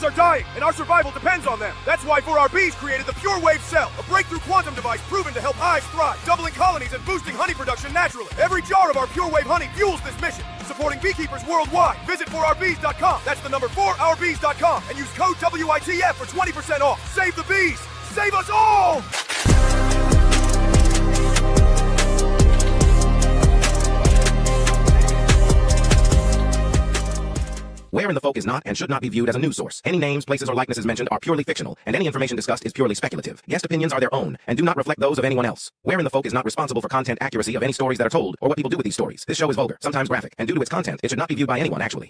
bees are dying, and our survival depends on them. That's why 4RB's created the Pure Wave Cell, a breakthrough quantum device proven to help hives thrive, doubling colonies and boosting honey production naturally. Every jar of our Pure Wave honey fuels this mission, supporting beekeepers worldwide. Visit 4RBs.com. That's the number 4RBs.com, and use code WITF for 20% off. Save the bees! Save us all! Where in the Folk is not and should not be viewed as a news source. Any names, places, or likenesses mentioned are purely fictional, and any information discussed is purely speculative. Guest opinions are their own and do not reflect those of anyone else. Where in the Folk is not responsible for content accuracy of any stories that are told or what people do with these stories. This show is vulgar, sometimes graphic, and due to its content, it should not be viewed by anyone, actually.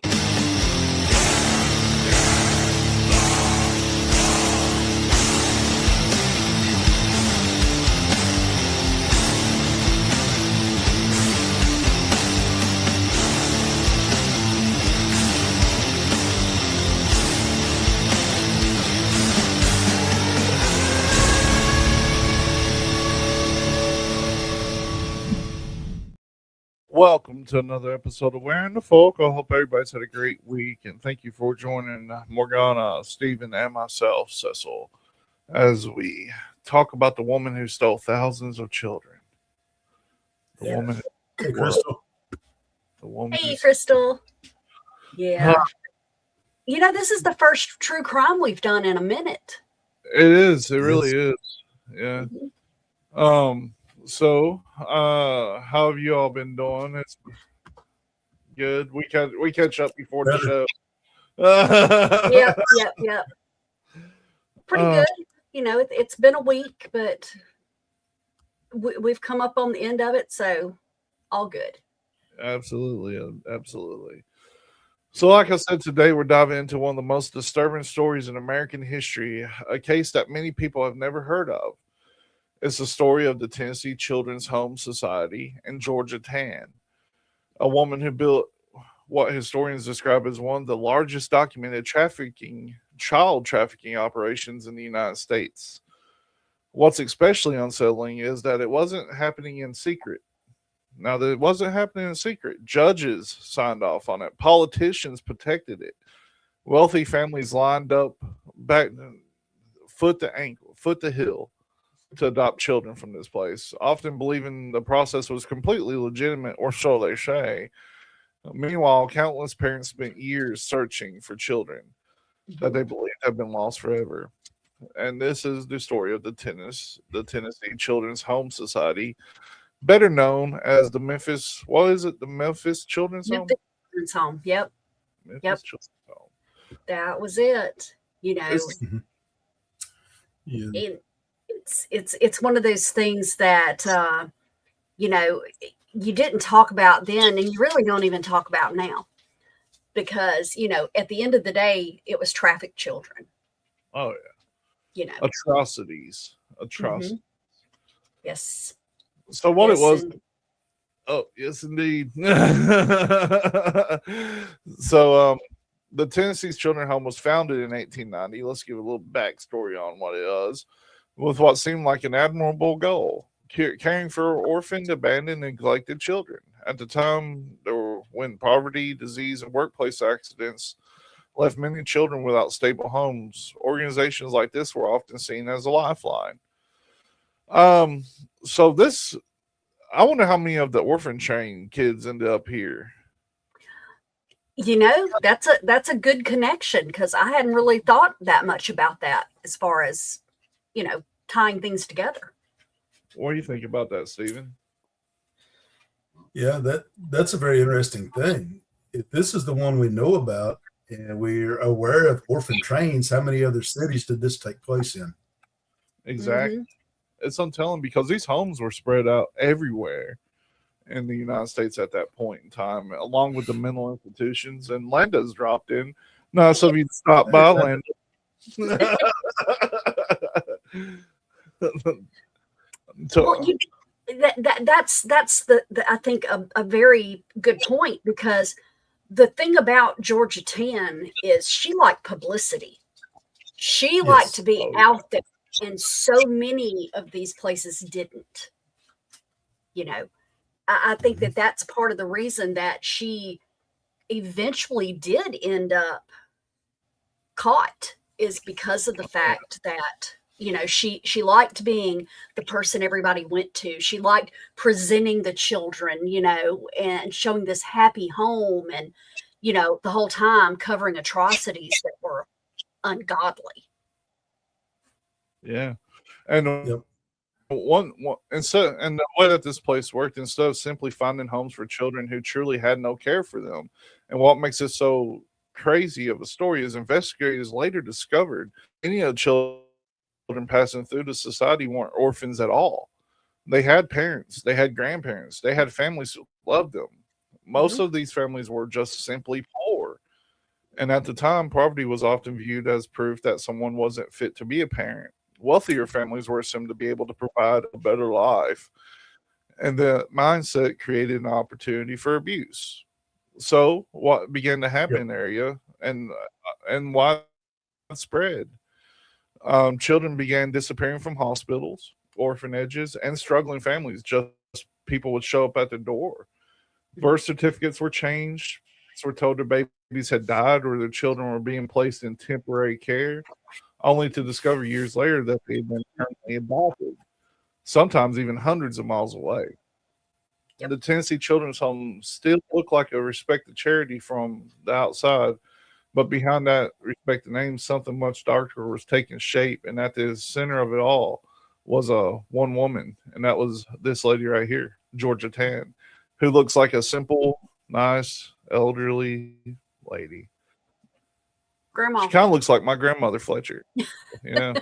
Welcome to another episode of Where in the Folk. I hope everybody's had a great week, and thank you for joining Morgana, Stephen, and myself, Cecil, as we talk about the woman who stole thousands of children. The woman. Hey, Crystal. The woman. Hey, Crystal. Yeah. This is the first true crime we've done in a minute. It is. It really is. Yeah. So, how have you all been doing? It's good. We catch up before the show. Yep. Pretty good. It's been a week, but we've come up on the end of it, so all good. Absolutely. So, like I said, today we're diving into one of the most disturbing stories in American history, a case that many people have never heard of. It's the story of the Tennessee Children's Home Society and Georgia Tann, a woman who built what historians describe as one of the largest documented child trafficking operations in the United States. What's especially unsettling is that it wasn't happening in secret. Now, that it wasn't happening in secret. Judges signed off on it. Politicians protected it. Wealthy families lined up back foot to hill to adopt children from this place, often believing the process was completely legitimate, or so they say. Meanwhile, countless parents spent years searching for children that they believed have been lost forever. And this is the story of the Tennessee Children's Home Society, better known as the Memphis. What is it? The Memphis Children's Home. Children's Home. Yep. Memphis Children's Home. That was it. It's one of those things that you didn't talk about then, and you really don't even talk about now, because at the end of the day, it was trafficked children. Oh yeah. Atrocities. Mm-hmm. Yes. So what it was. Oh yes, indeed. So the Tennessee's Children's Home was founded in 1890. Let's give a little backstory on what it was. With what seemed like an admirable goal, caring for orphaned, abandoned, neglected children. At the time, when poverty, disease, and workplace accidents left many children without stable homes, organizations like this were often seen as a lifeline. So this, I wonder how many of the orphan train kids ended up here. That's a good connection, because I hadn't really thought that much about that as far as tying things together. What do you think about that, Stephen? Yeah, that's a very interesting thing. If this is the one we know about and we're aware of orphan trains, how many other cities did this take place in? Exactly. Mm-hmm. It's untelling, because these homes were spread out everywhere in the United States at that point in time, along with the mental institutions. And Landa's dropped in. Nice of you to stop by, Landa. That's I think a very good point, because the thing about Georgia Tann is she liked publicity. She liked to be out there, and so many of these places didn't. I think that's part of the reason that she eventually did end up caught is because of the fact that, she liked being the person everybody went to. She liked presenting the children, and showing this happy home, and, the whole time covering atrocities that were ungodly. Yeah. And Yep. and the way that this place worked, instead of simply finding homes for children who truly had no care for them, and what makes it so crazy of a story is investigators later discovered many of the children passing through the society weren't orphans at all. They had parents, they had grandparents, they had families who loved them. Most of these families were just simply poor. And at the time, poverty was often viewed as proof that someone wasn't fit to be a parent. Wealthier families were assumed to be able to provide a better life. And the mindset created an opportunity for abuse. So, what began to happen in the area and widespread? Children began disappearing from hospitals, orphanages, and struggling families. Just people would show up at the door. Birth certificates were changed. Were told their babies had died or their children were being placed in temporary care, only to discover years later that they had been permanently adopted, sometimes even hundreds of miles away. Yep. The Tennessee Children's Home still looked like a respected charity from the outside, but behind that respected name, something much darker was taking shape, and at the center of it all was one woman, and that was this lady right here, Georgia Tan, who looks like a simple, nice, elderly lady. Grandma. She kind of looks like my grandmother Fletcher. Yeah.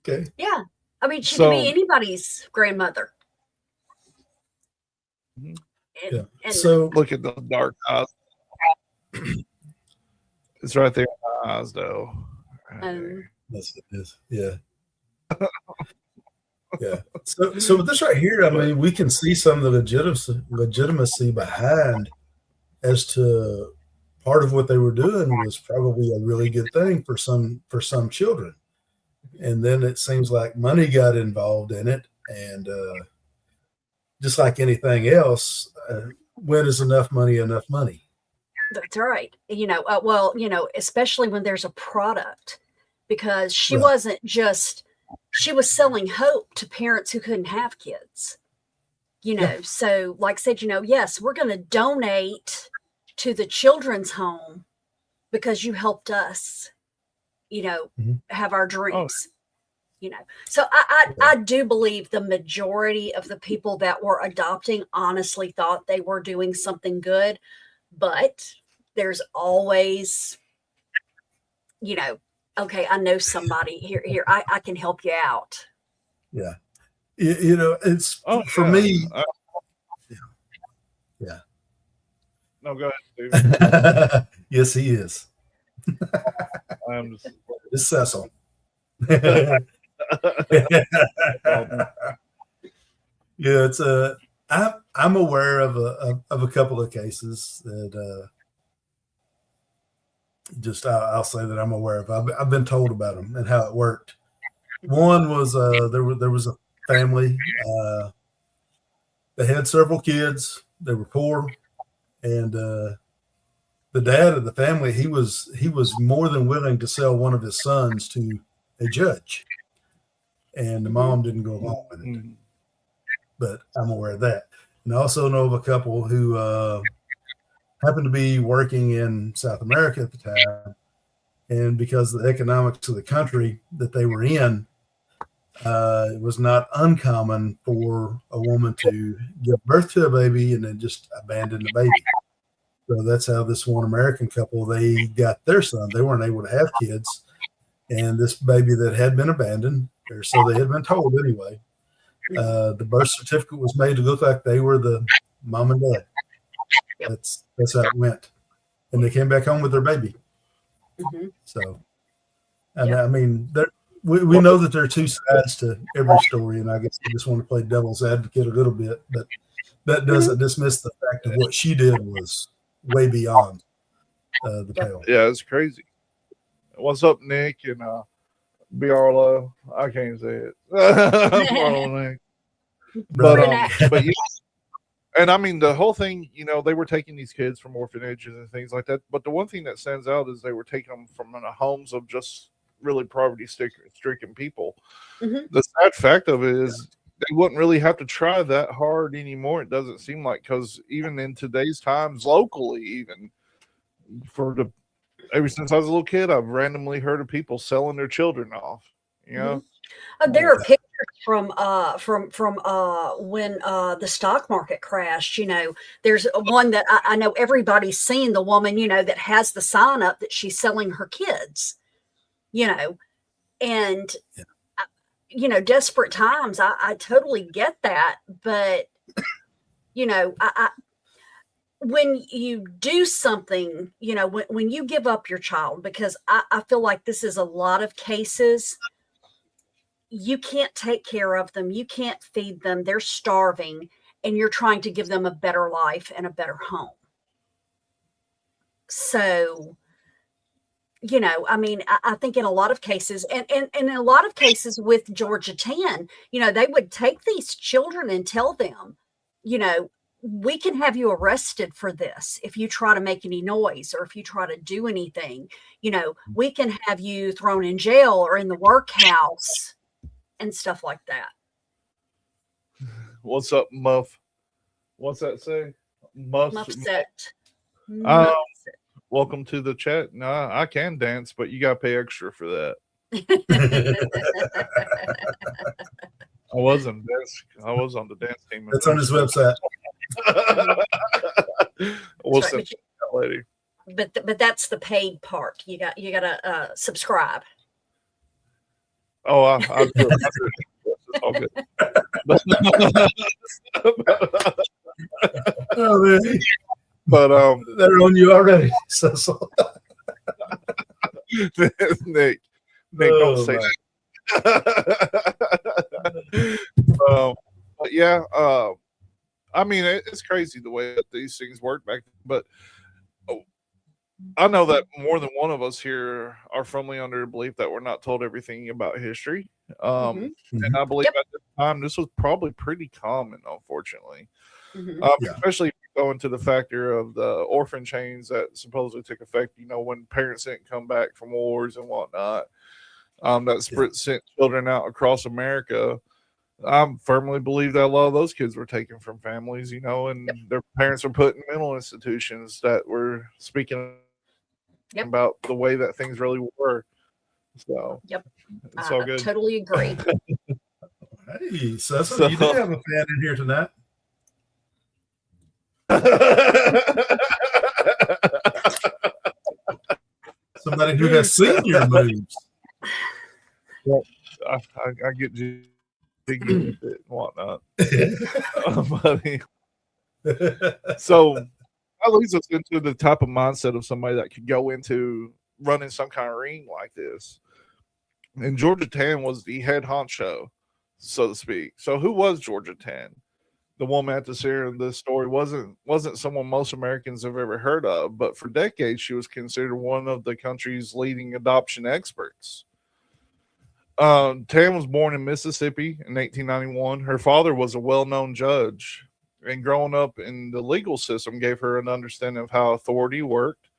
Okay. Yeah. I mean, she could be anybody's grandmother. Yeah. And So look at the dark eyes. It's right there in the eyes, though. Right there. Yes, it is. Yeah. Yeah. So with this right here, I mean, we can see some of the legitimacy behind as to part of what they were doing was probably a really good thing for some children. And then it seems like money got involved in it. And just like anything else, when is enough money enough money? That's right. Especially when there's a product, because she Right. wasn't just, she was selling hope to parents who couldn't have kids. Yeah. So like I said, yes, we're going to donate to the children's home because you helped us, have our dreams. So I do believe the majority of the people that were adopting honestly thought they were doing something good, but there's always, okay, I know somebody here. I can help you out. Yeah. It's for me. Yeah. No, go ahead, Steve. Yes, he is. I'm just... It's Cecil. Yeah, it's I'm aware of a couple of cases that I'll say that I'm aware of. I've been told about them and how it worked. One was there was a family. They had several kids. They were poor, and the dad of the family he was more than willing to sell one of his sons to a judge, and the mom didn't go along with it. But I'm aware of that, and I also know of a couple who happened to be working in South America at the time, and because of the economics of the country that they were in, it was not uncommon for a woman to give birth to a baby and then just abandon the baby. So that's how this one American couple, they got their son. They weren't able to have kids. And this baby that had been abandoned, or so they had been told anyway, the birth certificate was made to look like they were the mom and dad. That's how it went. And they came back home with their baby. So, and I mean, we know that there are two sides to every story, and I guess I just want to play devil's advocate a little bit, but that doesn't dismiss the fact of what she did was way beyond the pale. Yeah, it's crazy. What's up, Nick and Barlow? I can't say it. Barlow Nick. But yeah. And I mean, the whole thing, you know, they were taking these kids from orphanages and things like that. But the one thing that stands out is they were taking them from homes of just really poverty-stricken people. Mhm. The sad fact of it is they wouldn't really have to try that hard anymore. It doesn't seem like, because even in today's times, locally, even ever since I was a little kid, I've randomly heard of people selling their children off. You know, There are pictures from when the stock market crashed. You know, there's one that I know everybody's seen, the woman, you know, that has the sign up that she's selling her kids, you know, and you know, desperate times. I totally get that, but you know, when you do something, you know, when you give up your child, because I feel like this is a lot of cases. You can't take care of them. You can't feed them. They're starving, and you're trying to give them a better life and a better home. So, you know, I mean, I think in a lot of cases, and in a lot of cases with Georgia 10, you know, they would take these children and tell them, you know, we can have you arrested for this if you try to make any noise or if you try to do anything. You know, we can have you thrown in jail or in the workhouse and stuff like that. what's up, Muff? What's that say? Muffset. Welcome to the chat. No, I can dance, but you got to pay extra for that. I was on the dance team. That's on his website. We'll That's send right, that lady. but that's the paid part. You got to subscribe. Oh, I do it. It's all good. Oh, man. But They're on you already. So. Nick, Oh, don't say my. that. But yeah, I mean, it's crazy the way that these things work back then. But I know that more than one of us here are firmly under the belief that we're not told everything about history. And I believe at the time this was probably pretty common, unfortunately. Especially if you go into the factor of the orphan chains that supposedly took effect, you know, when parents didn't come back from wars and whatnot, that sent children out across America. I firmly believe that a lot of those kids were taken from families, you know, and their parents were put in mental institutions that were speaking about the way that things really were. So, it's all good. Totally agree. Hey, Cecil, you do have a fan in here tonight. Somebody who has seen your moves. Well, I get jiggy with it and whatnot. Buddy. So that leads us into the type of mindset of somebody that could go into running some kind of ring like this. And Georgia 10 was the head honcho, so to speak. So who was Georgia 10? The woman at the center of this story wasn't someone most Americans have ever heard of, but for decades she was considered one of the country's leading adoption experts. Tan was born in Mississippi in 1891. Her father was a well-known judge, and growing up in the legal system gave her an understanding of how authority worked.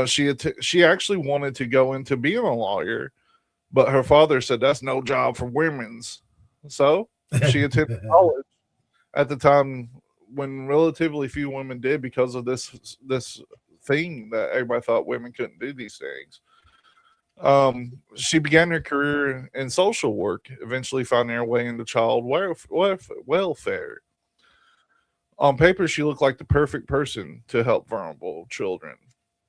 She actually wanted to go into being a lawyer, but her father said that's no job for women's. So she attended college at the time when relatively few women did, because of this thing that everybody thought women couldn't do these things. She began her career in social work, eventually finding her way into child welfare. On paper, she looked like the perfect person to help vulnerable children,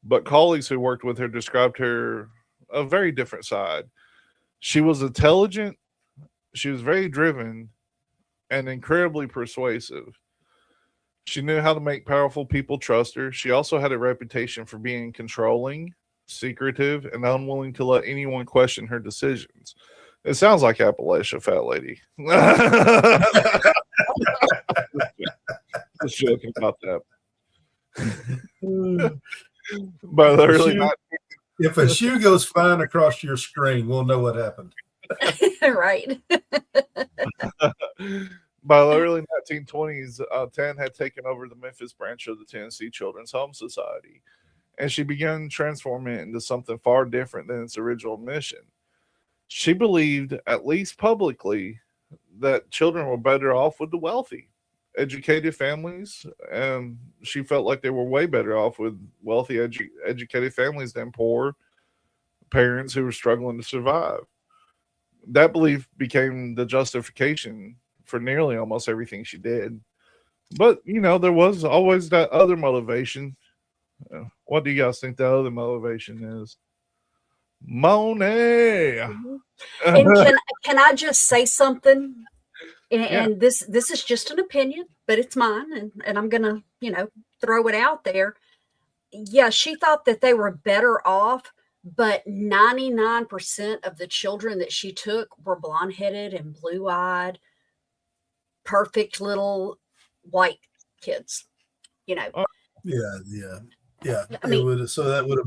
but colleagues who worked with her described her a very different side. She was intelligent, she was very driven, and incredibly persuasive. She knew how to make powerful people trust her. She also had a reputation for being controlling, secretive, and unwilling to let anyone question her decisions. It sounds like Appalachia, fat lady. Just joking about that. But they're really not. If a shoe goes flying across your screen, we'll know what happened. Right. By the early 1920s, Tan had taken over the Memphis branch of the Tennessee Children's Home Society, and she began transforming it into something far different than its original mission. She believed, at least publicly, that children were better off with the wealthy, educated families, and she felt like they were way better off with wealthy, educated families than poor parents who were struggling to survive. That belief became the justification for nearly almost everything she did. But, there was always that other motivation. What do you guys think the other motivation is? Money. And can I just say something? And, Yeah. and this is just an opinion, but it's mine, and I'm gonna throw it out there. Yeah, she thought that they were better off, but 99% of the children that she took were blonde-headed and blue-eyed, perfect little white kids. Yeah. I mean, So that would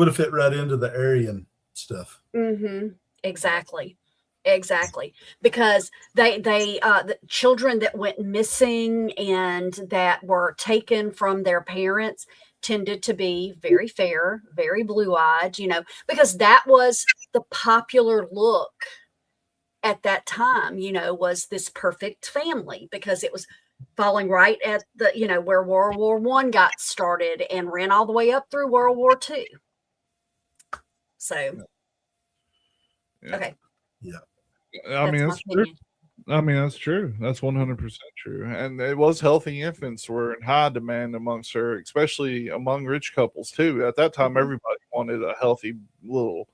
have fit right into the Aryan stuff. exactly. Because the children that went missing and that were taken from their parents tended to be very fair, very blue-eyed, because that was the popular look at that time, was this perfect family, because it was falling right at the, where World War I got started and ran all the way up through World War II. So, Yeah. okay. Yeah. That's true. That's true. That's 100% true. And it was healthy infants were in high demand amongst her, especially among rich couples too. At that time, everybody wanted a healthy little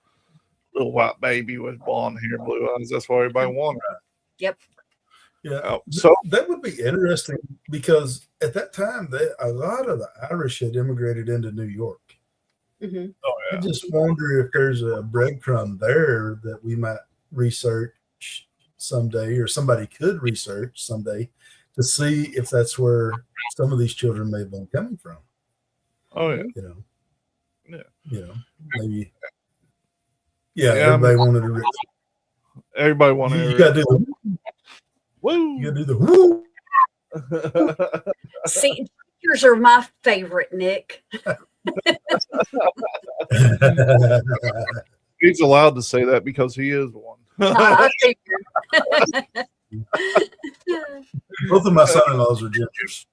white baby with blonde hair, blue eyes. That's what everybody wanted. Yep. Yeah. So that would be interesting because at that time, a lot of the Irish had immigrated into New York. Oh, yeah. I just wonder if there's a breadcrumb there that we might research someday, or somebody could research someday to see if that's where some of these children may have been coming from. Oh, yeah. Maybe. Yeah, everybody wanted to. Everybody wanted. You got to do the woo. You got to do the woo. See, yours are my favorite, Nick. He's allowed to say that because he is one. I figured. Both of my son-in-laws are gingers.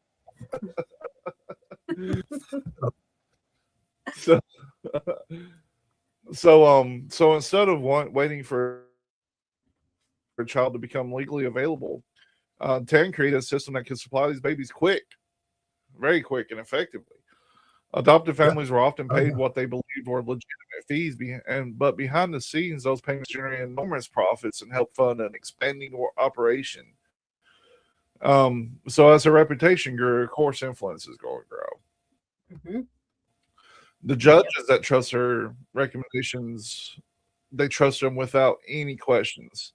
So instead of waiting for a child to become legally available, Tan created a system that could supply these babies very quick and effectively. Adoptive families were often paid what they believed were legitimate fees, but behind the scenes, those payments generated enormous profits and helped fund an expanding operation. So as her reputation grew, of course, influence is going to grow. The judges that trust her recommendations, they trust them without any questions.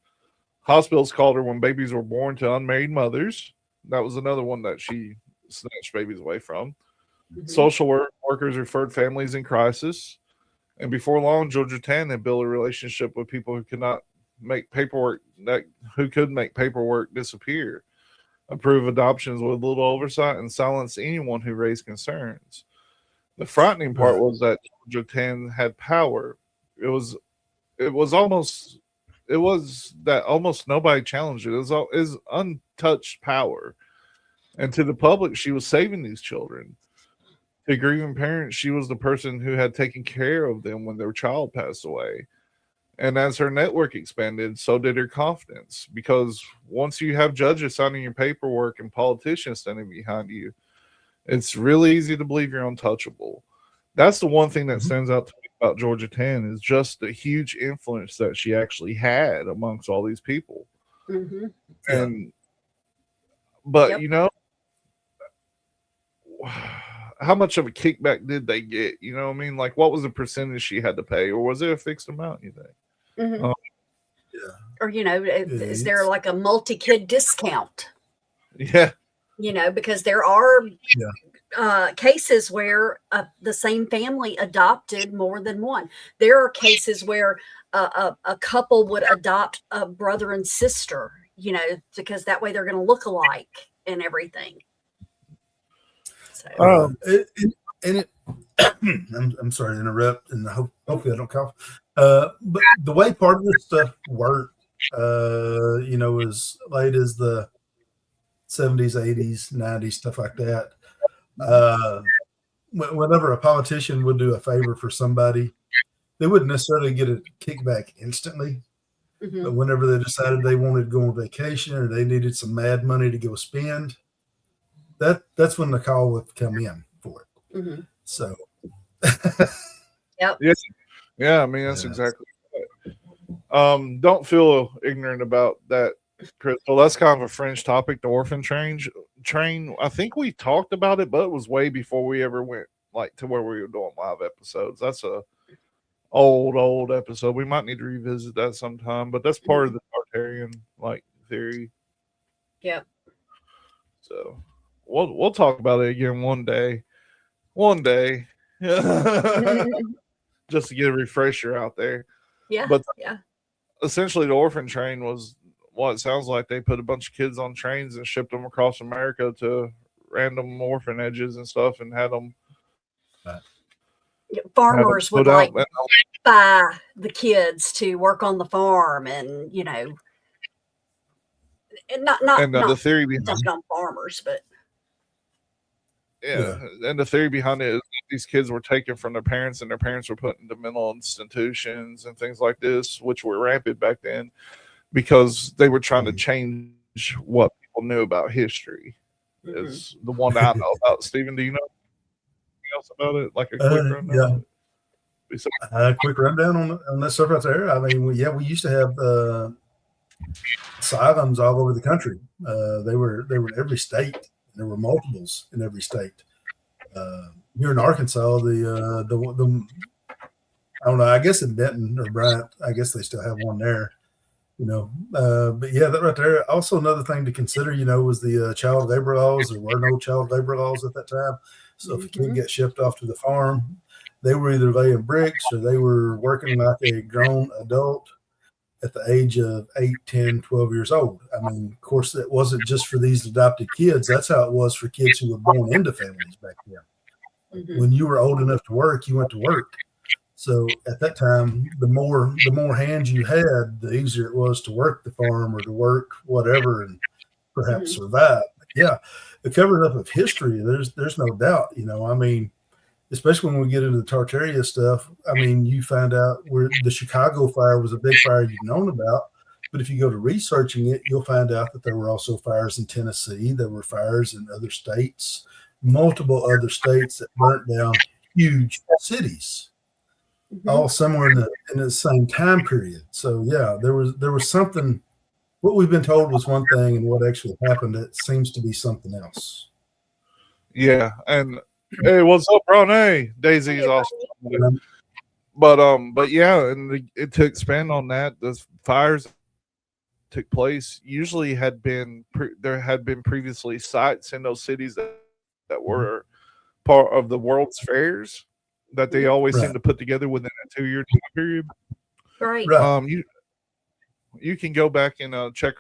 Hospitals called her when babies were born to unmarried mothers. That was another one that she snatched babies away from. Social workers referred families in crisis. And before long, Georgia Tan had built a relationship with people who could make paperwork disappear, approve adoptions with little oversight, and silence anyone who raised concerns. The frightening part was that Georgia Tan had power. It was that almost nobody challenged it. It was untouched power. And to the public, she was saving these children. To grieving parents, she was the person who had taken care of them when their child passed away. And as her network expanded, so did her confidence. Because once you have judges signing your paperwork and politicians standing behind you, it's really easy to believe you're untouchable. That's the one thing that stands out to me about Georgia Tan, is just the huge influence that she actually had amongst all these people. But how much of a kickback did they get? You know what I mean? Like, what was the percentage she had to pay, or was it a fixed amount, you think? Or, is there like a multi-kid discount? Yeah. Because there are cases where the same family adopted more than one. There are cases where a couple would adopt a brother and sister, you know, because that way they're going to look alike and everything. So, I'm sorry to interrupt, and hopefully I don't cough. But the way part of this stuff worked, you know, as late as the 70s, 80s, 90s, stuff like that. Whenever a politician would do a favor for somebody, they wouldn't necessarily get a kickback instantly. mm-hmm. But whenever they decided they wanted to go on vacation or they needed some mad money to go spend, that's when the call would come in for it. Mm-hmm. So, yep. Yeah, I mean, that's exactly right. Don't feel ignorant about that, Crystal. That's kind of a fringe topic, the orphan train. I think we talked about it, but it was way before we ever went like to where we were doing live episodes. That's a old episode. We might need to revisit that sometime, but that's part of the Tartarian like theory. Yep. So we'll talk about it again one day. One day. Just to get a refresher out there. Yeah. But yeah. Essentially the orphan train was what it sounds like. They put a bunch of kids on trains and shipped them across America to random orphanages and stuff and had them farmers would like buy the kids to work on the farm, and you know, and not the theory behind on farmers, but and the theory behind it is that these kids were taken from their parents and their parents were put into mental institutions and things like this, which were rampant back then because they were trying to change what people knew about history. Is the one that I know about. Stephen, do you know anything else about it? Like a quick rundown? Yeah. Quick rundown on that stuff right there. I mean, we used to have asylums all over the country. They were in every state. There were multiples in every state. Here in Arkansas, the I don't know. I guess in Denton or Bryant, I guess they still have one there. You know, but yeah, that right there. Also, another thing to consider, you know, was the child labor laws. There were no child labor laws at that time. So if a kid gets shipped off to the farm, they were either laying bricks or they were working like a grown adult at the age of 8, 10, 12 years old. I mean, of course, that wasn't just for these adopted kids. That's how it was for kids who were born into families back then. When you were old enough to work, you went to work. So at that time, the more hands you had, the easier it was to work the farm or to work whatever and perhaps survive. Yeah, the cover up of history, there's no doubt. You know, I mean, especially when we get into the Tartaria stuff, I mean, you find out where the Chicago fire was a big fire you've known about. But if you go to researching it, you'll find out that there were also fires in Tennessee. There were fires in other states, multiple other states that burnt down huge cities. All somewhere in the same time period. So yeah, there was something. What we've been told was one thing, and what actually happened, it seems to be something else. Yeah, and hey, what's up, Ron? Hey, Daisy's awesome. But yeah, and to expand on that, the fires took place usually there had been previously sites in those cities that were part of the World's Fairs that they always seem to put together within a 2-year time period. Right. You can go back and check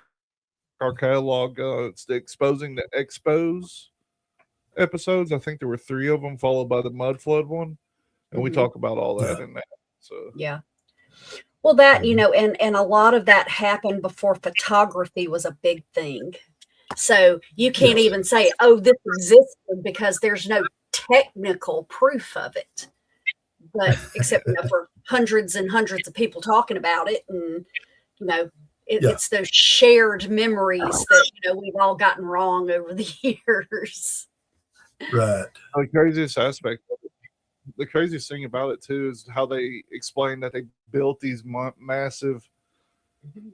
our catalog. It's the Exposing the Expos episodes. I think there were 3 of them, followed by the mud flood one, and we talk about all that in that. So yeah. Well, that, you know, and a lot of that happened before photography was a big thing. So you can't even say, oh, this existed, because there's no technical proof of it. But except, you know, for hundreds and hundreds of people talking about it, and you know, it's those shared memories that, you know, we've all gotten wrong over the years. Right. The craziest aspect of it, the craziest thing about it too, is how they explain that they built these massive,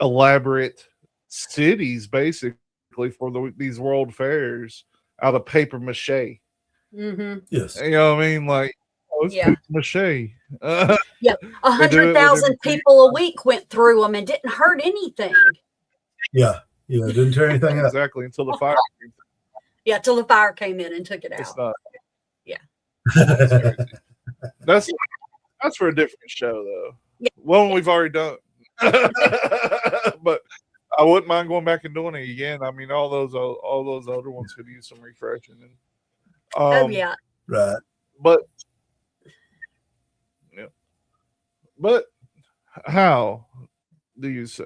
elaborate cities basically for these world fairs out of paper mache. Yes. You know what I mean? Like, it's paper mache. 100,000 people a week went through them and didn't hurt anything. Yeah, didn't tear anything up. Exactly, until the fire. Till the fire came in and took it out. It's not. Yeah. That's for a different show, though. One we've already done. But I wouldn't mind going back and doing it again. I mean, all those older ones could use some refreshing. And, Oh yeah. Right. but yeah, but how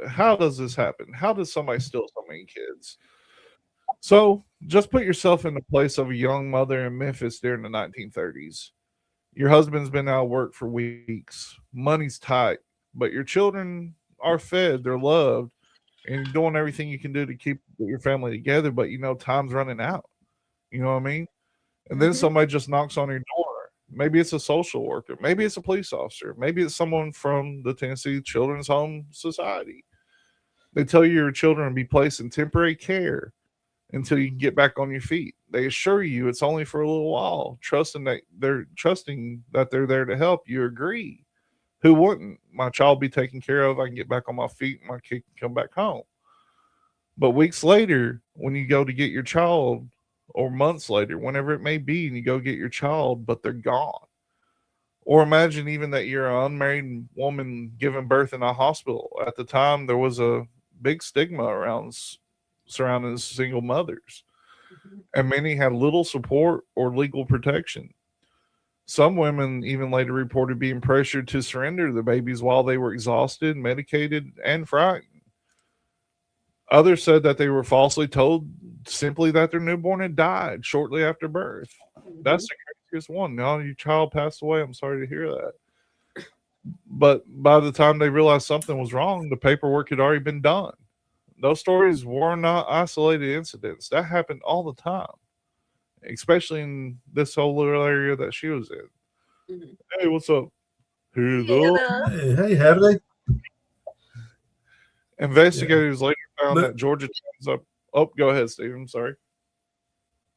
how does this happen? How does somebody steal so many kids? So just put yourself in the place of a young mother in Memphis during the 1930s. Your husband's been out of work for weeks, money's tight, but your children are fed, they're loved, and you're doing everything you can do to keep your family together, but time's running out. You know what I mean? And then Mhm. somebody just knocks on your door. Maybe it's a social worker, maybe it's a police officer, maybe it's someone from the Tennessee Children's Home Society. They tell you your children will be placed in temporary care until you can get back on your feet. They assure you it's only for a little while, trusting that they're there to help. You agree. Who wouldn't? My child be taken care of. I can get back on my feet and my kid can come back home. But weeks later, when you go to get your child, or months later, whenever it may be, and you go get your child, but they're gone. Or imagine even that you're an unmarried woman giving birth in a hospital. At the time, there was a big stigma surrounding single mothers, and many had little support or legal protection. Some women even later reported being pressured to surrender the babies while they were exhausted, medicated, and frightened. Others said that they were falsely told simply that their newborn had died shortly after birth. That's the craziest one. Now your child passed away. I'm sorry to hear that. But by the time they realized something was wrong, the paperwork had already been done. Those stories were not isolated incidents. That happened all the time, especially in this whole little area that she was in. Mhm. Hey, what's up? Yeah. Hey, how do they? Investigators later found But- that Georgia Towns up. Oh, go ahead, Steve. I'm sorry.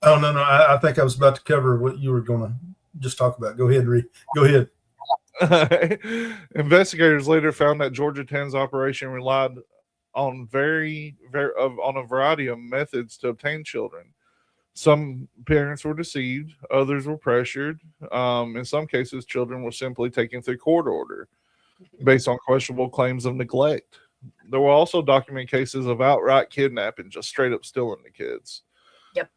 Oh no, I think I was about to cover what you were going to just talk about. Go ahead, Go ahead. Investigators later found that Georgia Towns operation relied on on a variety of methods to obtain children. Some parents were deceived, others were pressured. In some cases, children were simply taken through court order based on questionable claims of neglect. There were also documented cases of outright kidnapping, just straight up stealing the kids. Yep.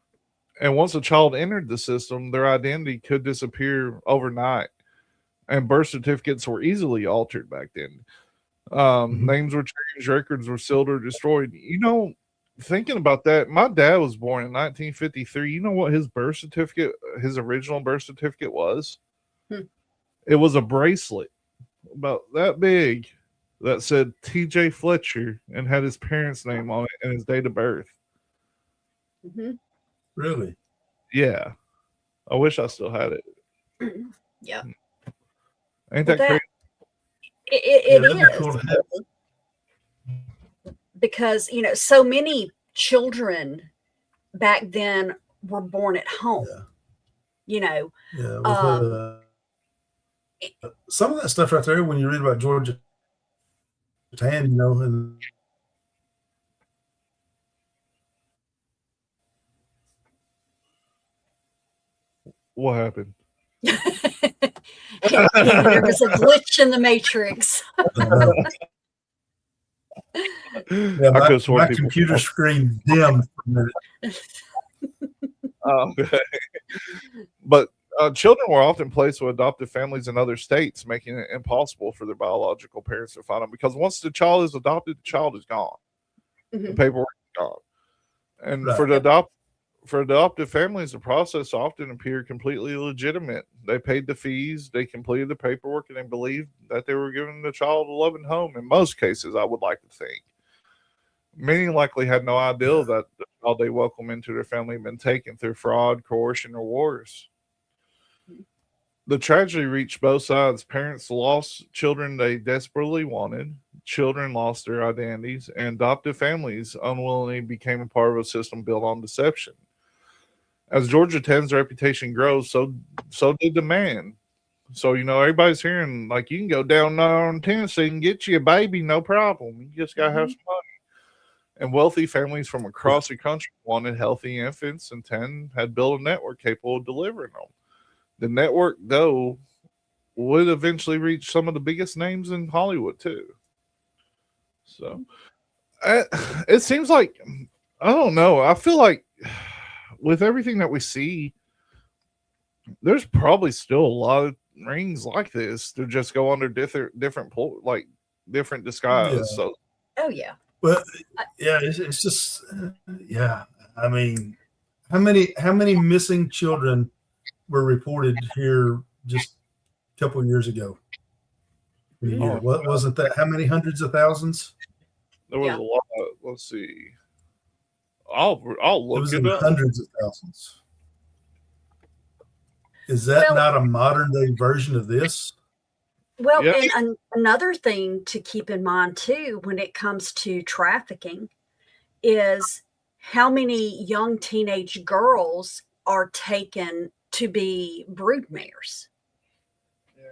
And once a child entered the system, their identity could disappear overnight. And birth certificates were easily altered back then. Names were changed, records were sealed or destroyed. Thinking about that, my dad was born in 1953. You know what his original birth certificate was? It was a bracelet about that big that said TJ Fletcher and had his parents' name on it and his date of birth. Mm-hmm. Really? Yeah. I wish I still had it. Yeah. Ain't that crazy? It that'd be is. cool to have. Because so many children back then were born at home. Yeah. Some of that stuff right there, when you read about Georgia Tan, and what happened? There was a glitch in the matrix. my computer screen dimmed for a minute. Okay. But children were often placed with adoptive families in other states, making it impossible for their biological parents to find them. Because once the child is adopted, the child is gone. The paperwork is gone. And for adoptive families, the process often appeared completely legitimate. They paid the fees, they completed the paperwork, and they believed that they were giving the child a loving home. In most cases, I would like to think. Many likely had no idea that the child they welcome into their family had been taken through fraud, coercion, or wars. The tragedy reached both sides. Parents lost children they desperately wanted. Children lost their identities, and adoptive families unwillingly became a part of a system built on deception. As Georgia Tech's reputation grows, so did demand. So, everybody's hearing, like, you can go down in Tennessee and get you a baby, no problem. You just got to have some money. And wealthy families from across the country wanted healthy infants, and Ten had built a network capable of delivering them. The network, though, would eventually reach some of the biggest names in Hollywood, too. So, It seems like, I don't know. I feel like with everything that we see, there's probably still a lot of rings like this to just go under different different disguise. Yeah. So Oh yeah. But yeah, it's just yeah. I mean, how many missing children were reported here just a couple of years ago? In a year? What wasn't that? How many hundreds of thousands? there was a lot. Let's see. I'll It look was it in up. hundreds of thousands. Is that not a modern day version of this? Well, Yeah. and another thing to keep in mind too, when it comes to trafficking, is how many young teenage girls are taken to be broodmares.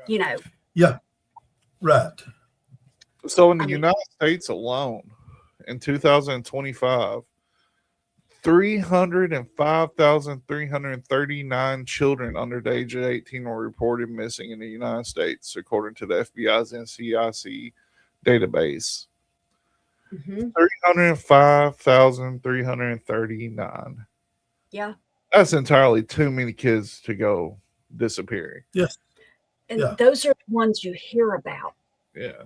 You know, Yeah, right. So in the I mean- United States alone, in 2025, 305,339 children under the age of 18 were reported missing in the United States, according to the FBI's NCIC database. mhm, 305,339. yeah. That's entirely too many kids to go disappearing. Yes. And Yeah. those are the ones you hear about. Yeah.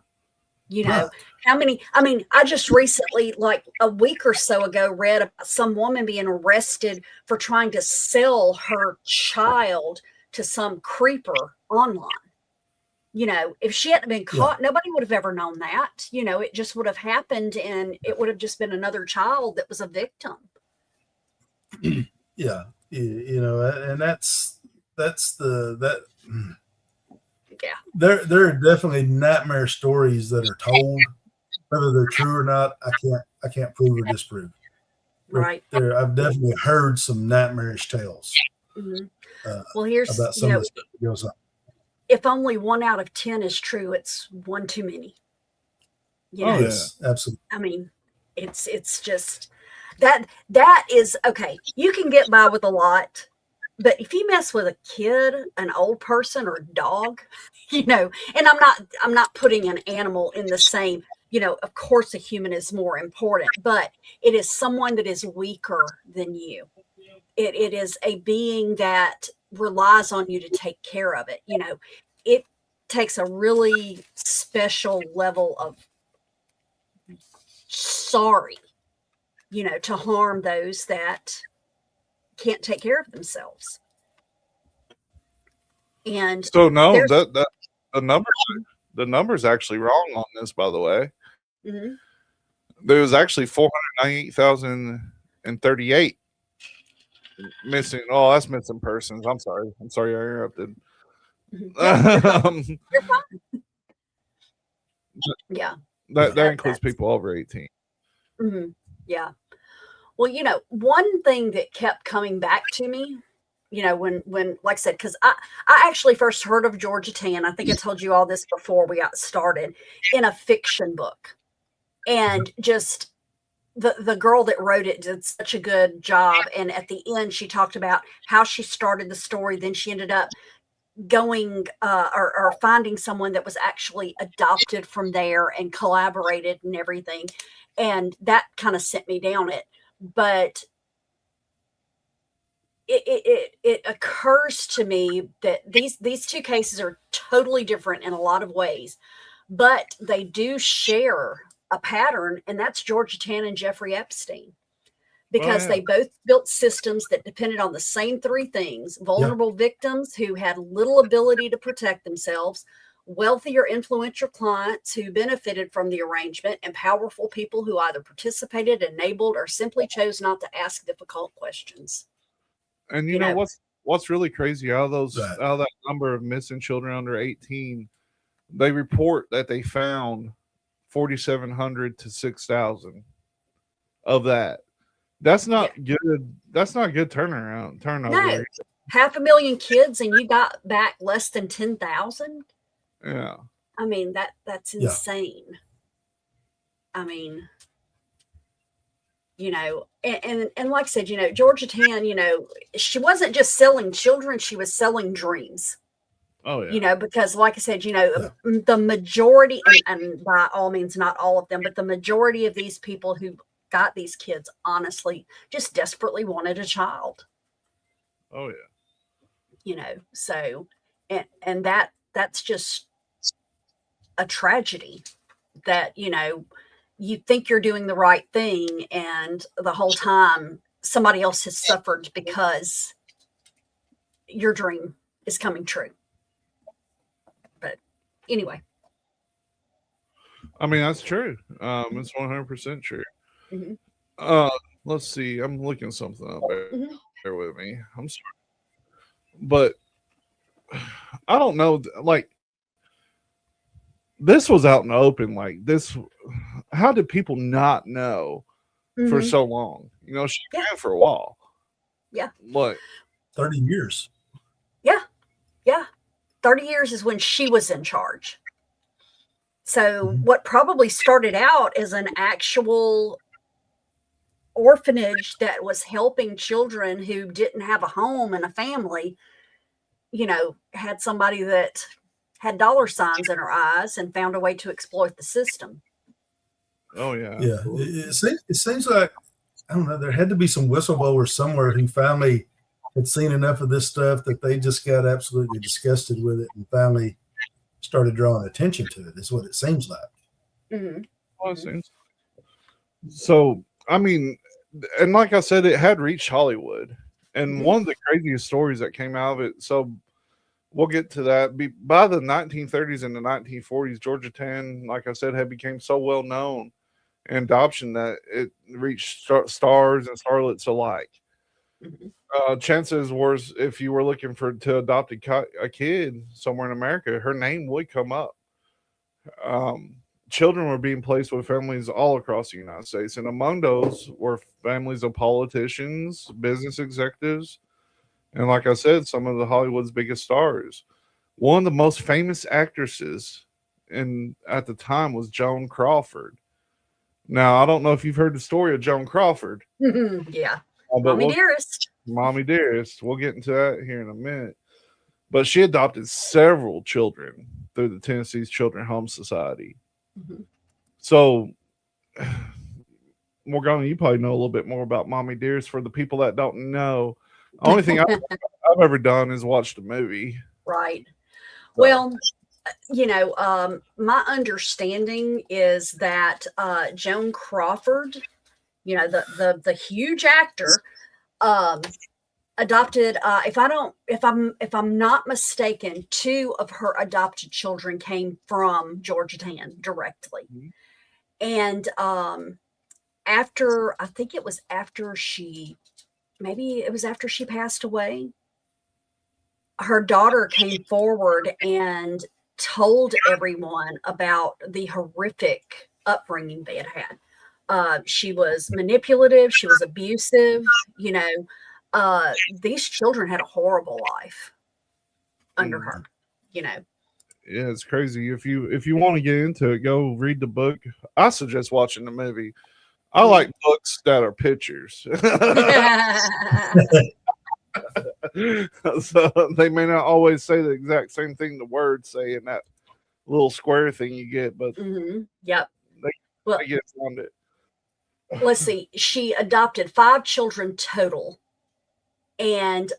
You know, Right. how many? I mean, I just recently, like a week or so ago, read about some woman being arrested for trying to sell her child to some creeper online. You know, if she hadn't been caught, nobody would have ever known that. You know, it just would have happened and it would have just been another child that was a victim. Yeah. You know, and that's that. Yeah. There are definitely nightmare stories that are told, whether they're true or not. I can't prove or disprove. Right. I've definitely heard some nightmarish tales Mhm. Well, here's, about some of the stuff that goes on. if only 1 out of 10 is true, it's one too many. You know, Yes, absolutely. I mean, it's just that is okay. You can get by with a lot, but if you mess with a kid, an old person, or a dog, you know, and I'm not putting an animal in the same, you know, of course a human is more important, but it is someone that is weaker than you. It is a being that relies on you to take care of it. You know, it takes a really special level of sorry, you know, to harm those that can't take care of themselves. And So no, there's- that the number's actually wrong on this, by the way. Mhm. There was actually 498,038 missing. Oh, that's missing persons. I'm sorry. I interrupted. You're fine. Yeah. That includes people over 18. Mhm. Yeah. Well, you know, one thing that kept coming back to me, you know, when like I said, because I actually first heard of Georgia Tan. I think I told you all this before we got started, in a fiction book. And just the girl that wrote it did such a good job. And at the end, she talked about how she started the story. Then she ended up going or finding someone that was actually adopted from there and collaborated and everything. And that kind of sent me down it. But it occurs to me that these two cases are totally different in a lot of ways, but they do share a pattern, and that's Georgia Tan and Jeffrey Epstein, because they both built systems that depended on the same three things: vulnerable victims who had little ability to protect themselves, wealthy or influential clients who benefited from the arrangement, and powerful people who either participated, enabled, or simply chose not to ask difficult questions. And you know what's really crazy, out of that number of missing children under 18, they report that they found 4,700 to 6,000 of that. That's not good. That's not good turnover. No, 500,000 kids, and you got back less than 10,000. Yeah. I mean, that's insane. I mean, you know, and like I said, Georgia Tan, she wasn't just selling children, she was selling dreams. Oh yeah. You know, because like I said, you know, the majority, and by all means, not all of them, but the majority of these people who got these kids, honestly, just desperately wanted a child. Oh yeah. You know, so and that's just a tragedy that, you know, you think you're doing the right thing, and the whole time somebody else has suffered because your dream is coming true. But anyway. I mean, that's true. It's 100% true. Mhm. Let's see. I'm looking something up. Mhm. Bear with me. I'm sorry, but I don't know. Like, this was out in the open. Like this, how did people not know for Mhm. so long? You know, she Yeah. ran for a while. Yeah. Like 30 years. Yeah. Yeah. 30 years is when she was in charge. So what probably started out as an actual orphanage that was helping children who didn't have a home and a family, you know, had somebody that had dollar signs in her eyes and found a way to exploit the system. oh yeah, Yeah, absolutely. it seems like, I don't know, there had to be some whistleblowers somewhere who finally had seen enough of this stuff that they just got absolutely disgusted with it and finally started drawing attention to it. Is what it seems like. Mhm. Well, it seems- So I mean, and like I said, it had reached Hollywood, and Mhm. one of the craziest stories that came out of it. So we'll get to that. By the 1930s and the 1940s, Georgia Tan, like I said, had become so well known in adoption that it reached stars and starlets alike. Mhm. Chances were, if you were looking for to adopt a kid somewhere in America, her name would come up. Um, Children were being placed with families all across the United States, and among those were families of politicians, business executives, and like I said, some of the Hollywood's biggest stars. One of the most famous actresses in at the time was Joan Crawford. Now, I don't know if you've heard the story of Joan Crawford, Yeah. but Mommy dearest. Mommy Dearest. We'll get into that here in a minute. But she adopted several children through the Tennessee's Children Home Society. Mhm. So, Morgana, you probably know a little bit more about Mommy Dearest. For the people that don't know, the only thing I've ever done is watch the movie. Right. So, Well, you know, my understanding is that Joan Crawford, you know, the huge actor, um, adopted. If I'm not mistaken, two of her adopted children came from Georgia Tan directly, Mhm. and after I think it was after maybe it was after she passed away, her daughter came forward and told everyone about the horrific upbringing they had had. She was manipulative, she was abusive, you know. These children had a horrible life under Mm. her, you know. Yeah, it's crazy. If you want to get into it, go read the book. I suggest watching the movie. I like books that are pictures. So they may not always say the exact same thing the words say in that little square thing you get, but Yep. they, Well, they get around it. let's see. She adopted 5 children total, and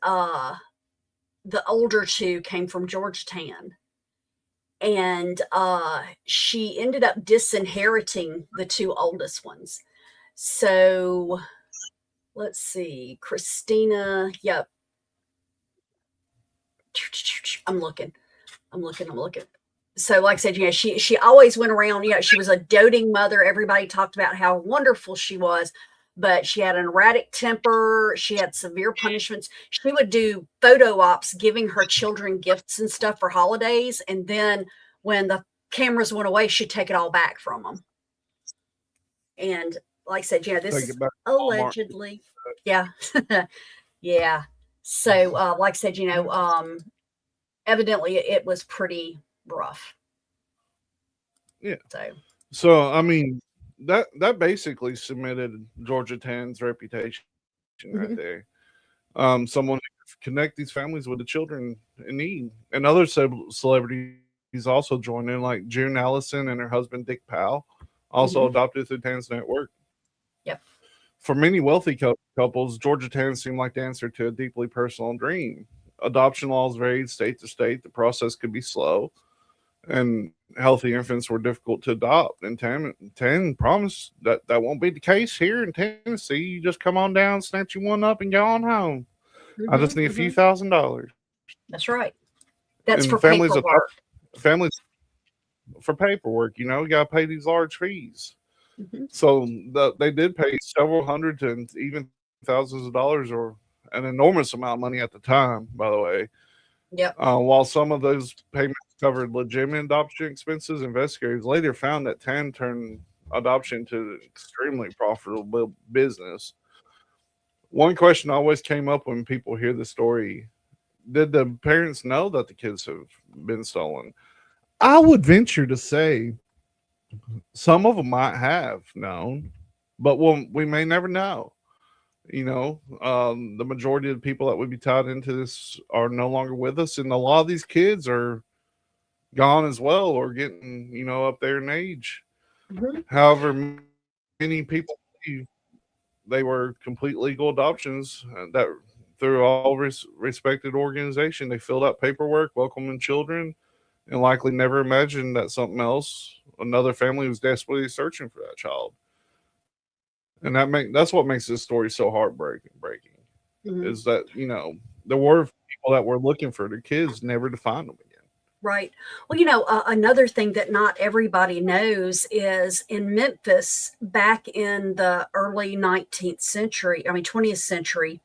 the older 2 came from Georgetown. And she ended up disinheriting the 2 oldest ones. So let's see, Christina. Yep. I'm looking. I'm looking. So, like I said, you know, she always went around. You know, she was a doting mother. Everybody talked about how wonderful she was, but she had an erratic temper. She had severe punishments. She would do photo ops, giving her children gifts and stuff for holidays, and then when the cameras went away, she'd take it all back from them. And like I said, you know, this Take is it back to Walmart. allegedly, yeah, yeah. So, like I said, you know, evidently it was pretty rough. Yeah. So, So I mean that basically cemented Georgia Tan's reputation right mhm. there. Someone who could connect these families with the children in need. And other celebrities also joined in, like June Allison and her husband Dick Powell, also adopted through Tan's network. Yep. For many wealthy couples, Georgia Tan seemed like the answer to a deeply personal dream. Adoption laws varied state to state. The process could be slow, and healthy infants were difficult to adopt. And Tan promised that that won't be the case here in Tennessee. You just come on down, snatch you one up, and go on home. I just need a few $1,000s. That's right. That's And for families paperwork. Families for paperwork, you got to pay these large fees. Mm-hmm. So they did pay several hundred and even thousands of dollars, or an enormous amount of money at the time, by the way. Yep. While some of those payments covered legitimate adoption expenses, investigators later found that Tan turned adoption into an extremely profitable business. One question always came up when people hear the story: did the parents know that the kids have been stolen? I would venture to say some of them might have known, but we may never know. The majority of the people that would be tied into this are no longer with us, and a lot of these kids are gone as well, or getting up there in age. However, many people believe they were complete legal adoptions that through all respected organization. They filled out paperwork welcoming children, and likely never imagined that something else, another family, was desperately searching for that child. And that's what makes this story so heartbreaking. Is that there were people that were looking for their kids, never to find them again. Right. Well, another thing that not everybody knows is in Memphis back in the early 20th century,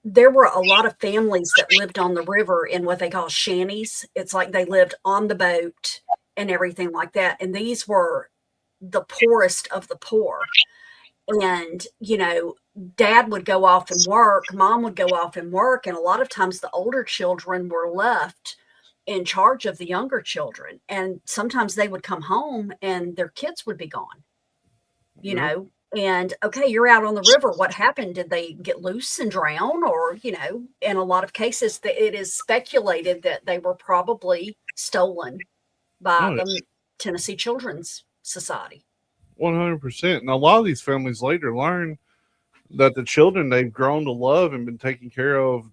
there were a lot of families that lived on the river in what they call shanties. It's like they lived on the boat and everything like that. And these were the poorest of the poor. And, dad would go off and work, mom would go off and work. And a lot of times the older children were left in charge of the younger children. And sometimes they would come home and their kids would be gone, and okay, you're out on the river. What happened? Did they get loose and drown? Or, in a lot of cases it is speculated that they were probably stolen by the Tennessee Children's Society. 100%. And a lot of these families later learn that the children they've grown to love and been taken care of,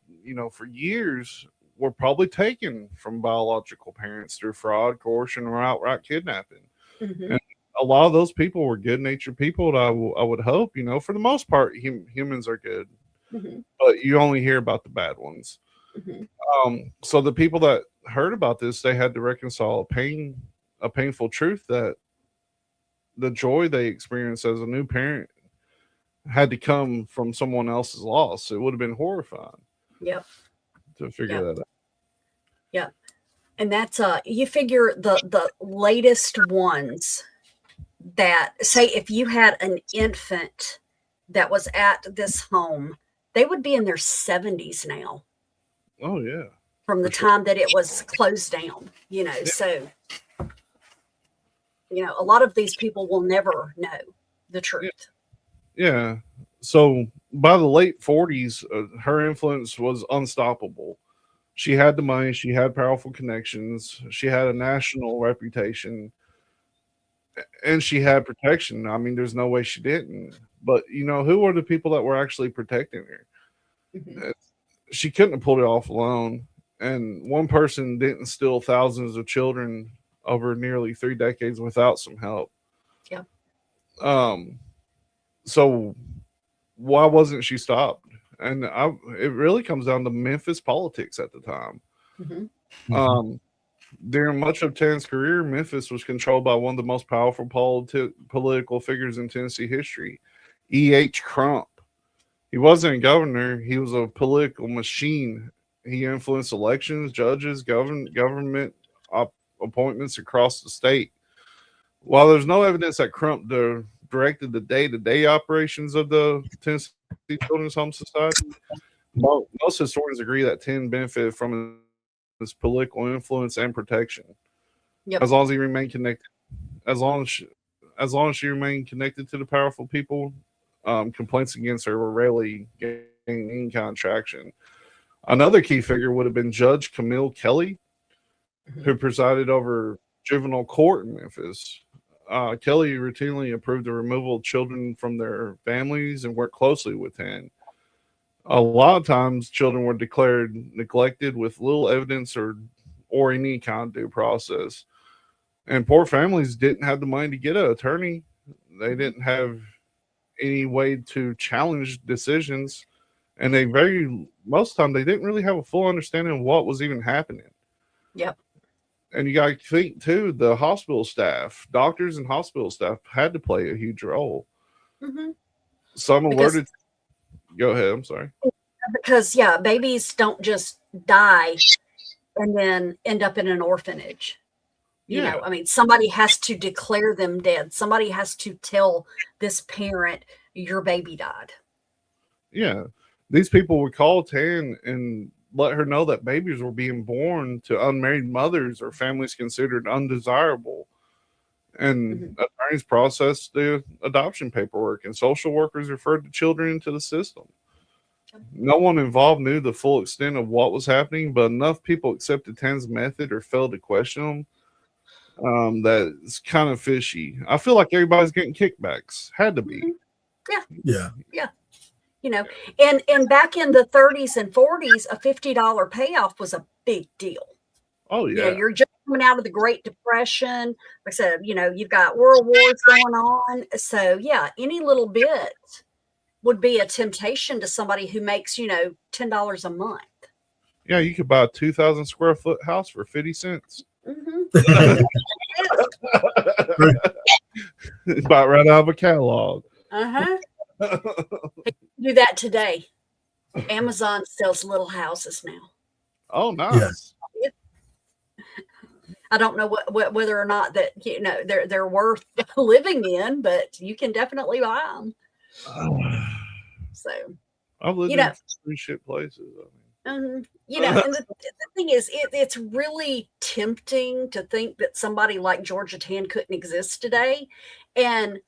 for years, were probably taken from biological parents through fraud, coercion, or outright kidnapping. And a lot of those people were good-natured people. I would hope, for the most part, humans are good, but you only hear about the bad ones. So the people that heard about this, they had to reconcile a painful truth that the joy they experienced as a new parent had to come from someone else's loss. It would have been horrifying. Yep. To figure that out. Yeah. And that's you figure the latest ones that say if you had an infant that was at this home, they would be in their 70s now. Oh yeah. From the time that it was closed down, so a lot of these people will never know the truth. Yeah. So by the late 40s, her influence was unstoppable. She had the money. She had powerful connections. She had a national reputation. And she had protection. I mean, there's no way she didn't. But, who were the people that were actually protecting her? She couldn't have pulled it off alone. And one person didn't steal thousands of children over nearly 3 decades without some help. Yeah. So why wasn't she stopped? And it really comes down to Memphis politics at the time. During much of Tan's career, Memphis was controlled by one of the most powerful political figures in Tennessee history, E.H. Crump. He wasn't a governor. He was a political machine. He influenced elections, judges, government appointments across the state. While there's no evidence that Crump directed the day-to-day operations of the Tennessee Children's Home Society, most historians agree that Ten benefited from his political influence and protection. Yep. As long as he remained connected, as long as she remained connected to the powerful people, complaints against her were rarely gained any kind of traction. Another key figure would have been Judge Camille Kelly, who presided over juvenile court in Memphis. Kelly routinely approved the removal of children from their families and worked closely with him. A lot of times, children were declared neglected with little evidence or any kind of due process. And poor families didn't have the money to get an attorney. They didn't have any way to challenge decisions. And most of the time, they didn't really have a full understanding of what was even happening. Yep. And you got to think, too, the hospital staff, doctors and hospital staff had to play a huge role. Mm-hmm. Some alerted. Go ahead. I'm sorry. Because, babies don't just die and then end up in an orphanage. You know, I mean, somebody has to declare them dead. Somebody has to tell this parent, your baby died. Yeah. These people would call Tan and let her know that babies were being born to unmarried mothers or families considered undesirable. And attorneys processed the adoption paperwork, and social workers referred the children into the system. No one involved knew the full extent of what was happening, but enough people accepted Tan's method or failed to question them. That is kind of fishy. I feel like everybody's getting kickbacks. Had to be. Yeah. You know, and back in the 30s and 40s, a $50 payoff was a big deal. Oh, yeah. You know, you're just coming out of the Great Depression. Like I said, you know, you've got world wars going on. So, any little bit would be a temptation to somebody who makes, $10 a month. Yeah, you could buy a 2,000 square foot house for 50 cents. Mm-hmm. Buy it right out of a catalog. Uh-huh. Do that today. Amazon sells little houses now. Oh, nice. Yeah. I don't know whether or not that they're worth living in, but you can definitely buy them. So I've lived in three shit places. and the thing is, it's really tempting to think that somebody like Georgia Tan couldn't exist today, and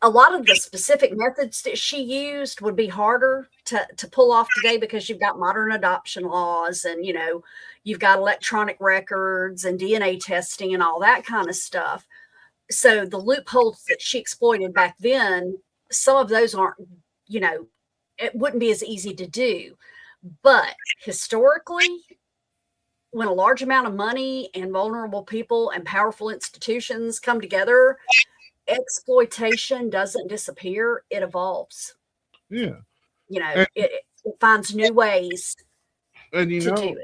a lot of the specific methods that she used would be harder to pull off today because you've got modern adoption laws and, you've got electronic records and DNA testing and all that kind of stuff. So the loopholes that she exploited back then, some of those aren't, it wouldn't be as easy to do. But historically, when a large amount of money and vulnerable people and powerful institutions come together, exploitation doesn't disappear, it evolves. Yeah. It finds new ways to do it.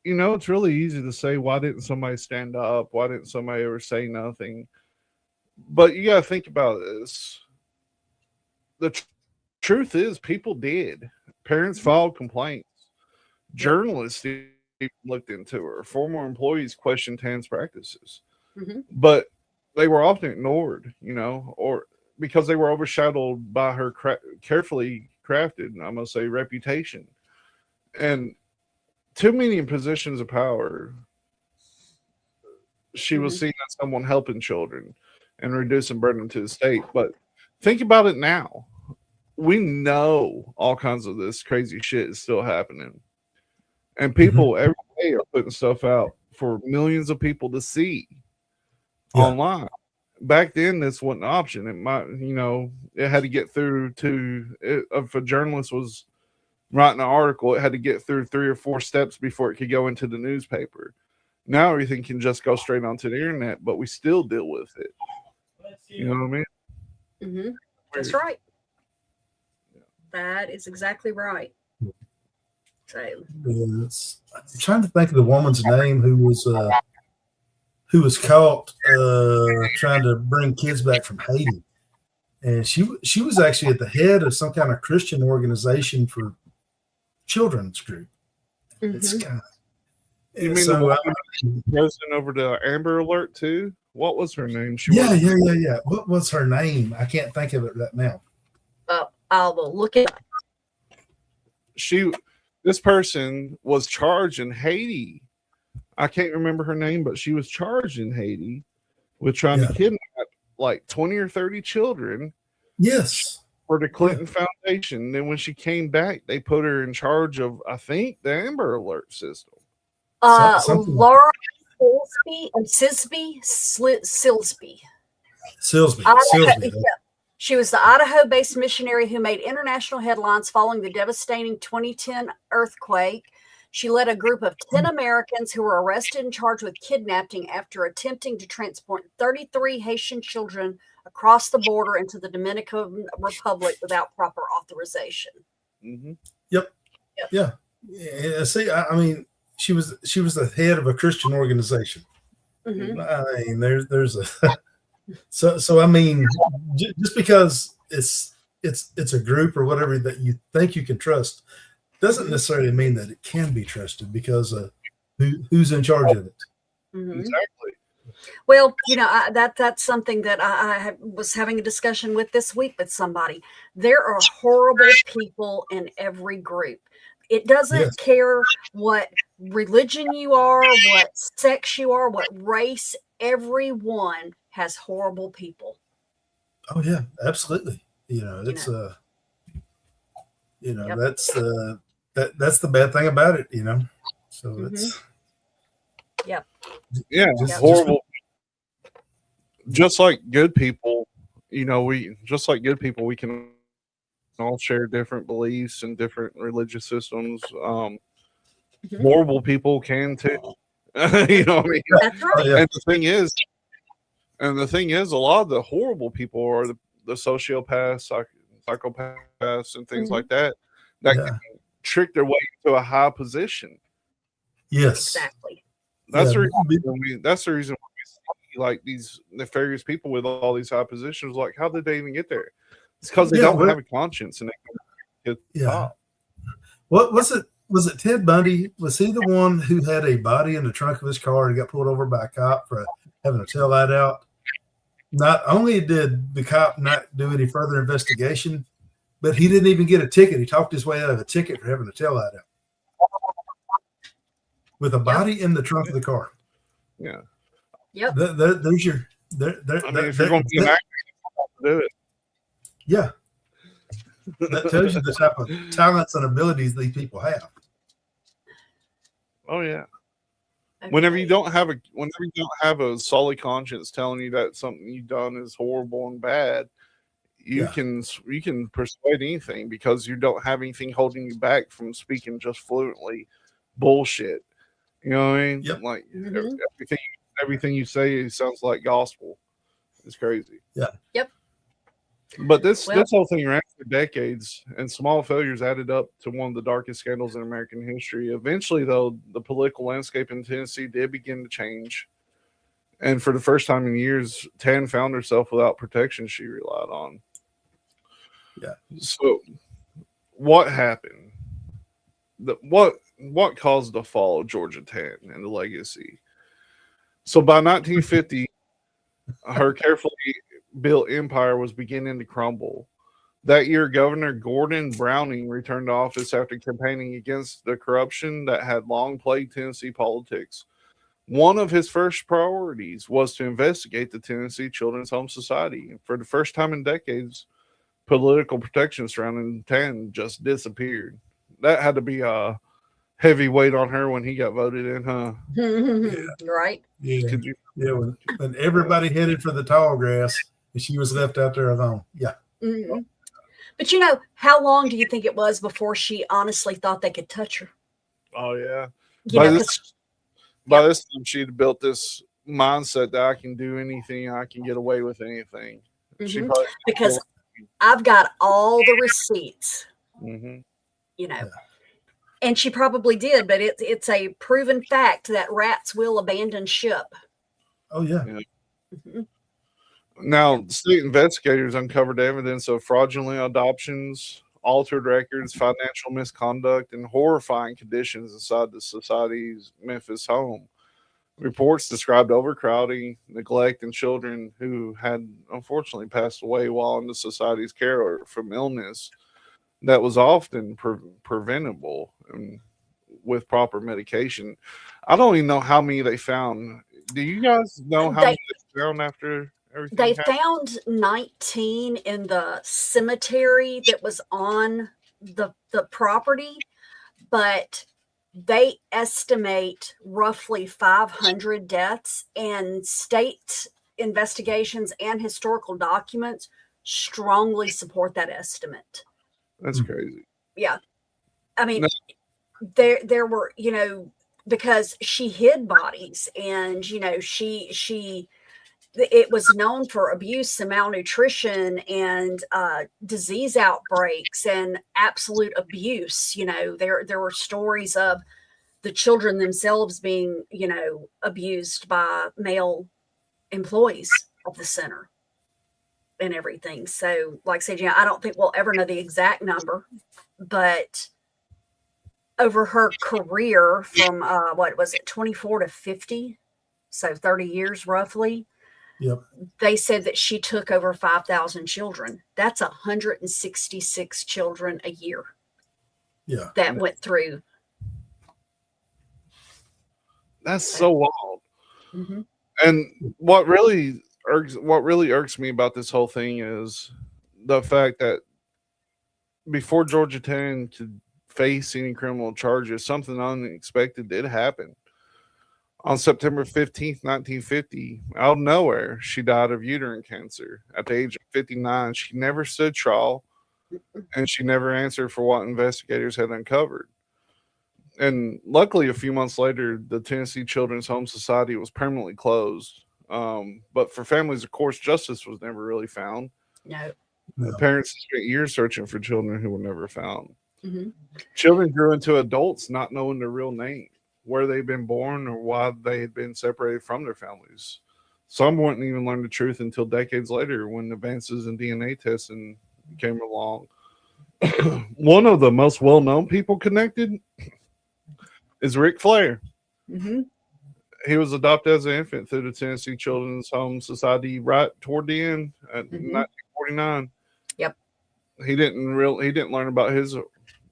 It's really easy to say, why didn't somebody stand up? Why didn't somebody ever say nothing? But you got to think about this. The truth is, people did. Parents filed complaints. Journalists looked into her. Former employees questioned Tan's practices. Mm-hmm. But they were often ignored, or because they were overshadowed by her carefully crafted, I'm going to say, reputation. And too many in positions of power, she was seen as someone helping children and reducing burden to the state. But think about it now. We know all kinds of this crazy shit is still happening. And people every day are putting stuff out for millions of people to see. Online. Back then, this wasn't an option. It might, it had to get through to, if a journalist was writing an article, it had to get through 3 or 4 steps before it could go into the newspaper. Now everything can just go straight onto the internet, but we still deal with it. You know what I mean? Mm-hmm. That's right. That is exactly right. So, I'm trying to think of the woman's name who was caught trying to bring kids back from Haiti, and she was actually at the head of some kind of Christian organization for children's group. It's kind of, you mean the president over the Amber Alert too? What was her name? Yeah. What was her name? I can't think of it right now. I will look it up. This person was charged in Haiti. I can't remember her name, but she was charged in Haiti with trying to kidnap like 20 or 30 children. Yes. for the Clinton Foundation. Then when she came back, they put her in charge of, I think, the Amber Alert system. Something. Laura Silsby. Silsby. She was the Idaho-based missionary who made international headlines following the devastating 2010 earthquake. She led a group of 10 Americans who were arrested and charged with kidnapping after attempting to transport 33 Haitian children across the border into the Dominican Republic without proper authorization. Mm-hmm. Yep. Yeah. See, I mean, she was the head of a Christian organization. Mm-hmm. I mean, there's a so I mean, just because it's a group or whatever that you think you can trust doesn't necessarily mean that it can be trusted because who's in charge of it. Mm-hmm. Exactly. Well, that's something that I was having a discussion with this week with somebody. There are horrible people in every group. It doesn't care what religion you are, what sex you are, what race. Everyone has horrible people. Oh yeah, absolutely. It's Yep. that's the bad thing about it. So it's Yep. Yeah, Yep. horrible. Just like good people, we can all share different beliefs and different religious systems. Horrible people can too. You know what I mean? That's right. yeah. And the thing is, a lot of the horrible people are the sociopaths, psychopaths, and things like that can trick their way into a high position. Yes. Exactly. That's the reason why we see like these nefarious people with all these high positions. Like, how did they even get there? It's because they don't have a conscience and they get top. What was it? Was it Ted Bundy? Was he the one who had a body in the trunk of his car and got pulled over by a cop for having a taillight out? Not only did the cop not do any further investigation, but he didn't even get a ticket. He talked his way out of a ticket for having a taillight out with a body in the trunk of the car. Yeah. Yep. There's your. If you're going to be an actor, do it. Yeah. That tells you the type of talents and abilities these people have. Oh yeah. Okay. Whenever you don't have a solid conscience telling you that something you've done is horrible and bad, you can persuade anything because you don't have anything holding you back from speaking just fluently bullshit. You know what I mean? Yep. Like everything you say sounds like gospel. It's crazy. Yeah. Yep. But this whole thing ran for decades, and small failures added up to one of the darkest scandals in American history. Eventually, though, the political landscape in Tennessee did begin to change. And for the first time in years, Tan found herself without protection she relied on. Yeah. So, what happened? What caused the fall of Georgia Tan and the legacy? So, by 1950, her carefully built empire was beginning to crumble. That year, Governor Gordon Browning returned to office after campaigning against the corruption that had long plagued Tennessee politics. One of his first priorities was to investigate the Tennessee Children's Home Society. For the first time in decades, political protection surrounding Tan just disappeared. That had to be a heavy weight on her when he got voted in, huh? Right. Yeah. When everybody headed for the tall grass and she was left out there alone. Yeah. Mm-hmm. But how long do you think it was before she honestly thought they could touch her? Oh yeah. By this time she'd built this mindset that I can do anything, I can get away with anything. Mm-hmm. Because I've got all the receipts. Mm-hmm. And she probably did, but it's a proven fact that rats will abandon ship. Oh yeah. Mm-hmm. Now, state investigators uncovered evidence of fraudulent adoptions, altered records, financial misconduct, and horrifying conditions inside the society's Memphis home. Reports described overcrowding, neglect, and children who had unfortunately passed away while in the society's care from illness that was often preventable with proper medication. I don't even know how many they found. Do you guys know how many they found after everything They happened? found 19 in the cemetery that was on the property, but they estimate roughly 500 deaths, and state investigations and historical documents strongly support that estimate. That's crazy. Yeah. I mean, No. there were, because she hid bodies, and it was known for abuse and malnutrition and disease outbreaks and absolute abuse. There were stories of the children themselves being, abused by male employees of the center and everything. So, like I said, I don't think we'll ever know the exact number, but over her career from what was it, 24 to 50, so 30 years roughly. Yep. They said that she took over 5,000 children. That's 166 children a year. Yeah. That went through. That's so wild. Mm-hmm. And what really irks me about this whole thing is the fact that before Georgia 10 could face any criminal charges, something unexpected did happen. On September 15th, 1950, out of nowhere, she died of uterine cancer at the age of 59. She never stood trial, and she never answered for what investigators had uncovered. And luckily, a few months later, the Tennessee Children's Home Society was permanently closed. But for families, of course, justice was never really found. No. The parents spent years searching for children who were never found. Mm-hmm. Children grew into adults not knowing their real name, where they'd been born, or why they had been separated from their families. Some wouldn't even learn the truth until decades later when advances in DNA testing came along. One of the most well-known people connected is Ric Flair. Mm-hmm. He was adopted as an infant through the Tennessee Children's Home Society right toward the end at 1949. Yep. He didn't learn about his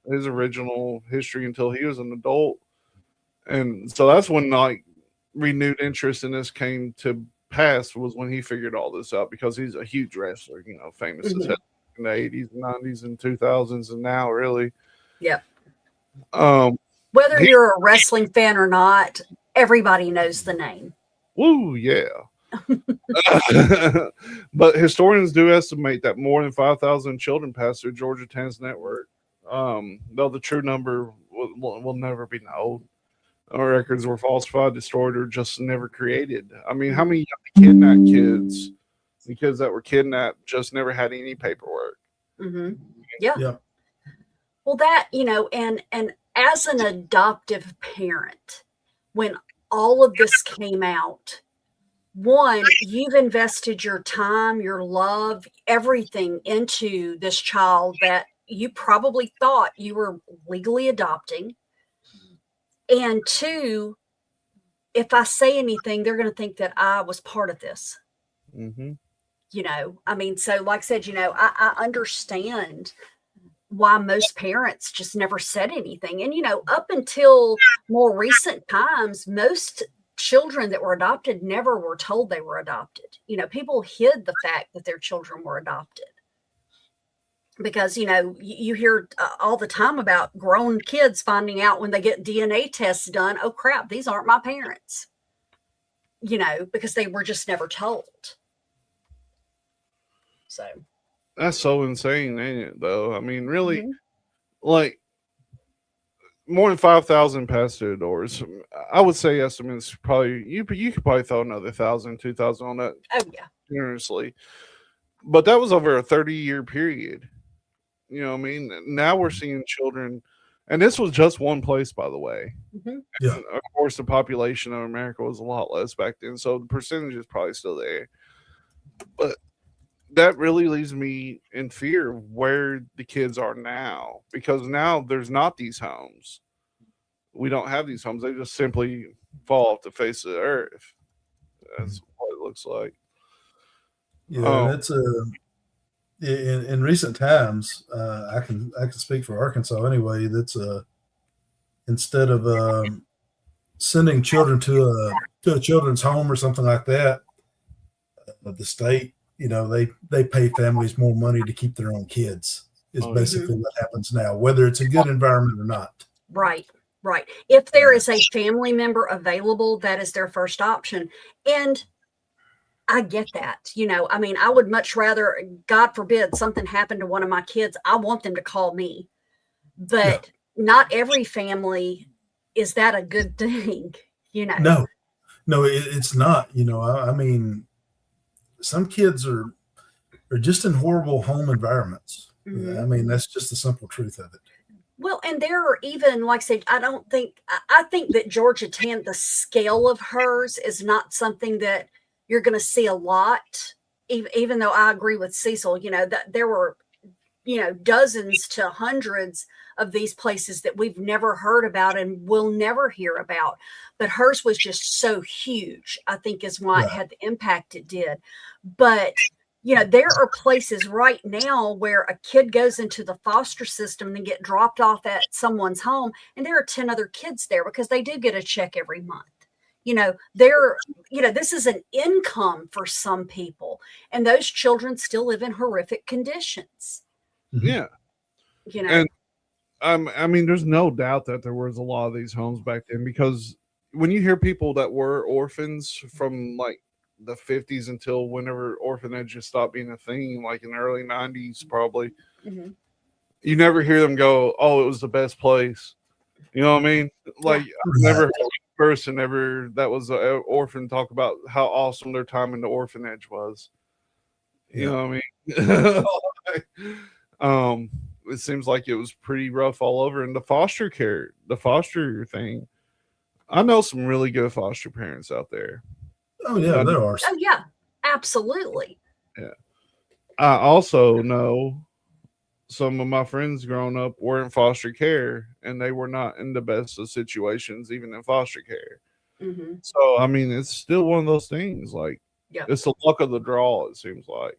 original history until he was an adult. And so that's when renewed interest in this came to pass, was when he figured all this out, because he's a huge wrestler, famous as hell in the 80s, 90s, and 2000s, and now really. Yep. Whether you're a wrestling fan or not, everybody knows the name. Woo, yeah. But historians do estimate that more than 5,000 children passed through Georgia 10's network. Though the true number will never be known. Our records were falsified, destroyed, or just never created. I mean, how many kidnapped kids? The kids that were kidnapped just never had any paperwork. Mm-hmm. Yeah. Yeah. Well, that, and as an adoptive parent, when all of this came out, one, you've invested your time, your love, everything into this child that you probably thought you were legally adopting. And two, if I say anything, they're going to think that I was part of this. Mm-hmm. So like I said, I understand why most parents just never said anything. And, up until more recent times, most children that were adopted never were told they were adopted. People hid the fact that their children were adopted. Because, you hear all the time about grown kids finding out when they get DNA tests done, oh, crap, these aren't my parents, because they were just never told. So. That's so insane, ain't it, though? I mean, really, like, more than 5,000 passed through the doors. I would say estimates probably, you could probably throw another 1,000, 2,000 on that. Oh, yeah. Generously. But that was over a 30-year period. You know what I mean? Now we're seeing children, and this was just one place, by the way. Mm-hmm. Yeah. And of course, the population of America was a lot less back then, so the percentage is probably still there. But that really leaves me in fear of where the kids are now, because now there's not these homes. We don't have these homes. They just simply fall off the face of the earth. That's what it looks like. Yeah, that's in recent times, I can speak for Arkansas anyway. That's instead of sending children to a children's home or something like that, the state, they pay families more money to keep their own kids. Is basically what happens now, whether it's a good environment or not. Right. If there is a family member available, that is their first option. And I get that. I would much rather, God forbid, something happened to one of my kids. I want them to call me. But not every family is that a good thing, No, it's not. Some kids are just in horrible home environments. That's just the simple truth of it. Well, and there are even, like I said, I think that Georgia Tan, the scale of hers is not something that you're going to see a lot, even though I agree with Cecil, that there were, dozens to hundreds of these places that we've never heard about and will never hear about. But hers was just so huge, I think is why it had the impact it did. But there are places right now where a kid goes into the foster system and then get dropped off at someone's home, and there are 10 other kids there because they do get a check every month. This is an income for some people, and those children still live in horrific conditions. Yeah. And there's no doubt that there was a lot of these homes back then, because when you hear people that were orphans from like the 50s until whenever orphanage just stopped being a thing, like in the early 90s probably, you never hear them go, oh, it was the best place. You know what I mean? Like, I've never heard a person ever that was an orphan talk about how awesome their time in the orphanage was. You know what I mean? It seems like it was pretty rough all over. And the foster thing, I know some really good foster parents out there. Oh yeah, there are. Oh yeah, absolutely. Yeah. I also know some of my friends growing up were in foster care, and they were not in the best of situations, even in foster care. So, it's still one of those things. Like, it's the luck of the draw, it seems like.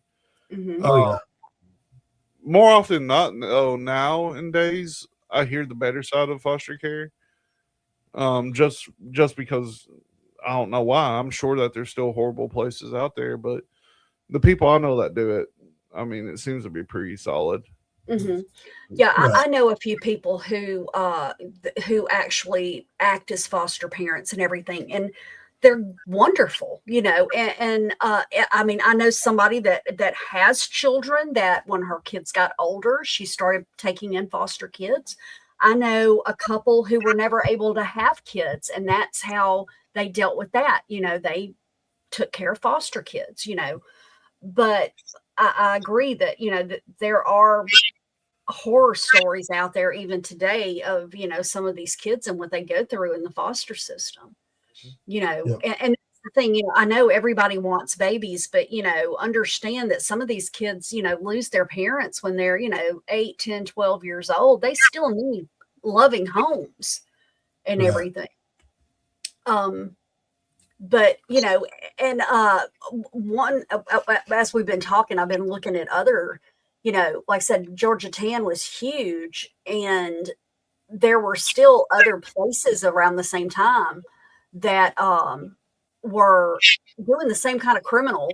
More often than not, nowadays, I hear the better side of foster care. Just because I don't know why. I'm sure that there's still horrible places out there, but the people I know that do it, it seems to be pretty solid. Yeah, I know a few people who actually act as foster parents and everything, and they're wonderful, and I know somebody that has children that when her kids got older, she started taking in foster kids. I know a couple who were never able to have kids, and that's how they dealt with that. They took care of foster kids, but I agree that, that there are horror stories out there even today of, some of these kids and what they go through in the foster system, and the thing, I know everybody wants babies, but, understand that some of these kids, lose their parents when they're, 8, 10, 12 years old. They still need loving homes and everything. But, and one, as we've been talking, I've been looking at other, like I said, Georgia Tan was huge, and there were still other places around the same time that were doing the same kind of criminal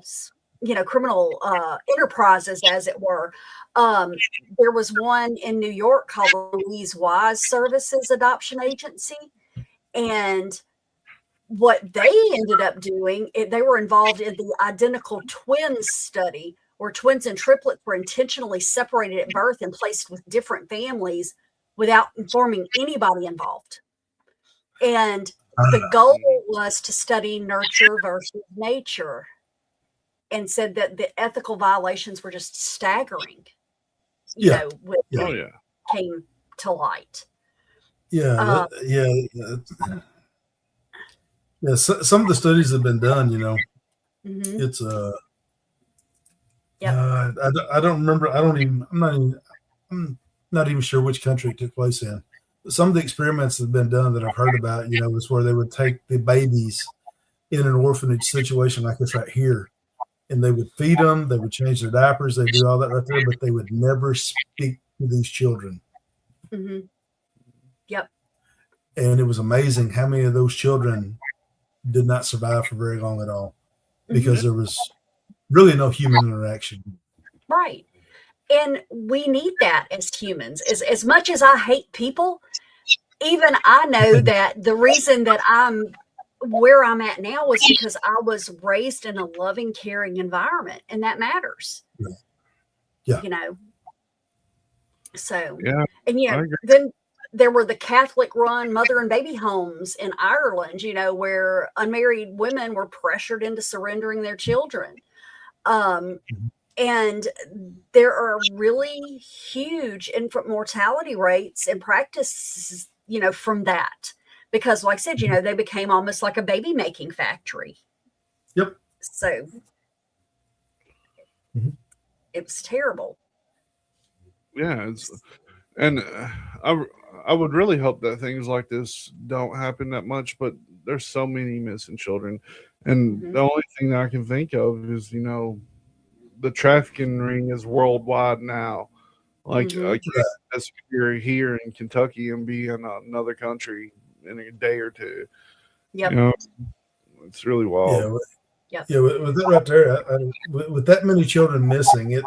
enterprises, as it were. There was one in New York called Louise Wise Services Adoption Agency, and what they ended up doing, they were involved in the identical twins study, where twins and triplets were intentionally separated at birth and placed with different families without informing anybody involved. And the goal was to study nurture versus nature, and said that the ethical violations were just staggering, when it came to light. Some of the studies have been done, it's I don't remember. I'm not even sure which country it took place in. But some of the experiments that have been done that I've heard about, is where they would take the babies in an orphanage situation like this right here, and they would feed them, they would change their diapers, they do all that right there, but they would never speak to these children. Yep. And it was amazing how many of those children did not survive for very long at all, because there was really no human interaction. Right. And we need that as humans. As much as I hate people, even I know that the reason that I'm where I'm at now was because I was raised in a loving, caring environment, and that matters. Yeah. You know. So, Yeah, and I agree. then there were the Catholic run mother and baby homes in Ireland, where unmarried women were pressured into surrendering their children. And there are really huge infant mortality rates and practices, from that. Because, like I said, they became almost like a baby making factory. Yep. So it was terrible. Yeah, and I would really hope that things like this don't happen that much, but there's so many missing children, and the only thing that I can think of is the trafficking ring is worldwide now. Like I can't disappear here in Kentucky and be in another country in a day or two. Yep. It's really wild. Yeah. Yeah. With that right there, with that many children missing,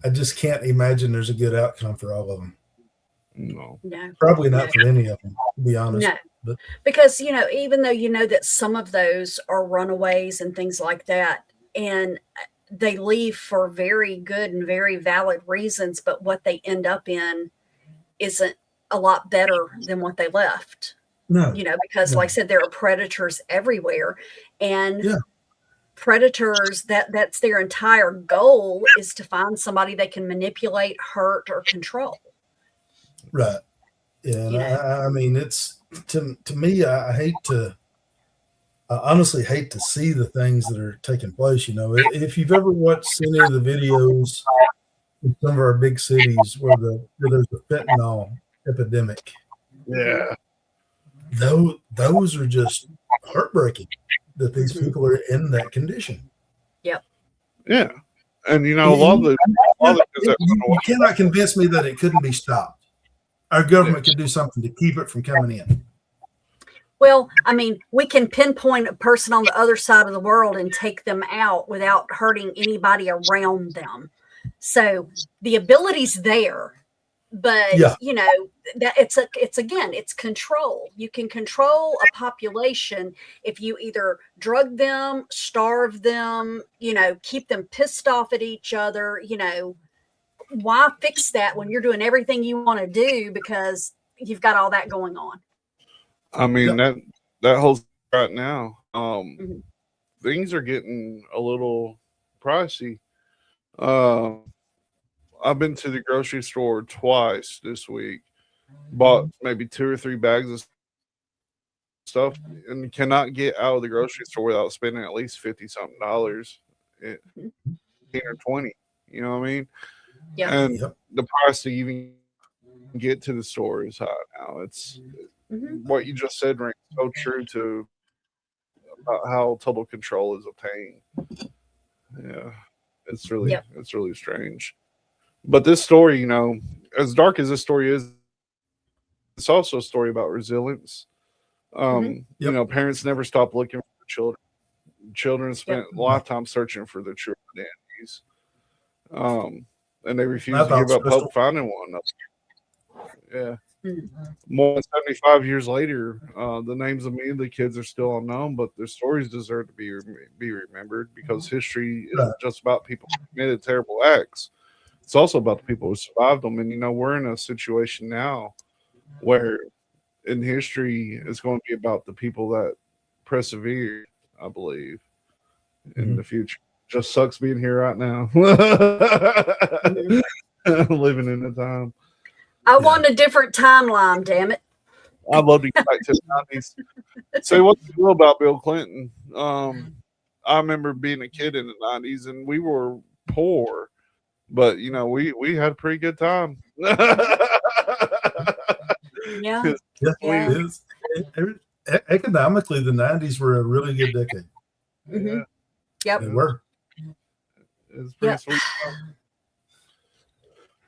I just can't imagine there's a good outcome for all of them. No. Probably not for any of them, to be honest. No. But because, even though that some of those are runaways and things like that, and they leave for very good and very valid reasons, but what they end up in isn't a lot better than what they left. No. Because like I said, there are predators everywhere, and Yeah. predators that's their entire goal is to find somebody they can manipulate, hurt, or control. Right. Yeah. And I mean, it's to me, I honestly hate to see the things that are taking place. If you've ever watched any of the videos in some of our big cities where there's a fentanyl epidemic, Yeah. those are just heartbreaking that these people are in that condition. Yep. Yeah. And a lot of the you cannot convince me that it couldn't be stopped. Our government could do something to keep it from coming in. Well, I mean, we can pinpoint a person on the other side of the world and take them out without hurting anybody around them. So the ability's there, but that it's control. You can control a population if you either drug them, starve them, keep them pissed off at each other. Why fix that when you're doing everything you want to do because you've got all that going on? I mean, that whole right now, things are getting a little pricey. I've been to the grocery store twice this week, bought maybe 2 or 3 bags of stuff, and cannot get out of the grocery store without spending at least $50-something, 10 or 20. You know what I mean? Yeah. And the price to even get to the store is high now. It's what you just said rings so true to about how total control is obtained. Yeah, it's really strange. But this story, as dark as this story is, it's also a story about resilience. Parents never stop looking for children. Children spent a lifetime searching for their true identities. And they refuse to give up hope finding one. Yeah. More than 75 years later, the names of many of the kids are still unknown, but their stories deserve to be remembered because history isn't just about people who committed terrible acts. It's also about the people who survived them. And, we're in a situation now where in history it's going to be about the people that persevered, I believe, in the future. Just sucks being here right now. Living in the time. I want a different timeline, damn it. I'd love to get back to the 90s. Say what's the deal about Bill Clinton? I remember being a kid in the 90s and we were poor, but we had a pretty good time. Yeah. Economically, the 90s were a really good decade. Mm-hmm. Yep. They were. It's pretty sweet.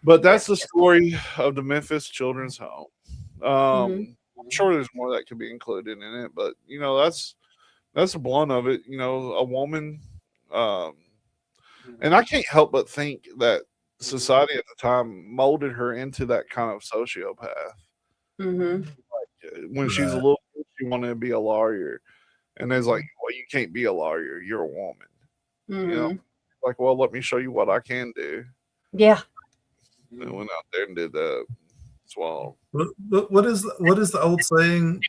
But that's the story of the Memphis Children's Home. I'm sure there's more that could be included in it, but that's the blunt of it. A woman And I can't help but think that society at the time molded her into that kind of sociopath. Mm-hmm. When she's a Right. little kid, she wanted to be a lawyer, and it's like, well, you can't be a lawyer. You're a woman. You know, Mm-hmm. like, well, let me show you what I can do. Yeah. And went out there and did that. Swallow. What is the old saying?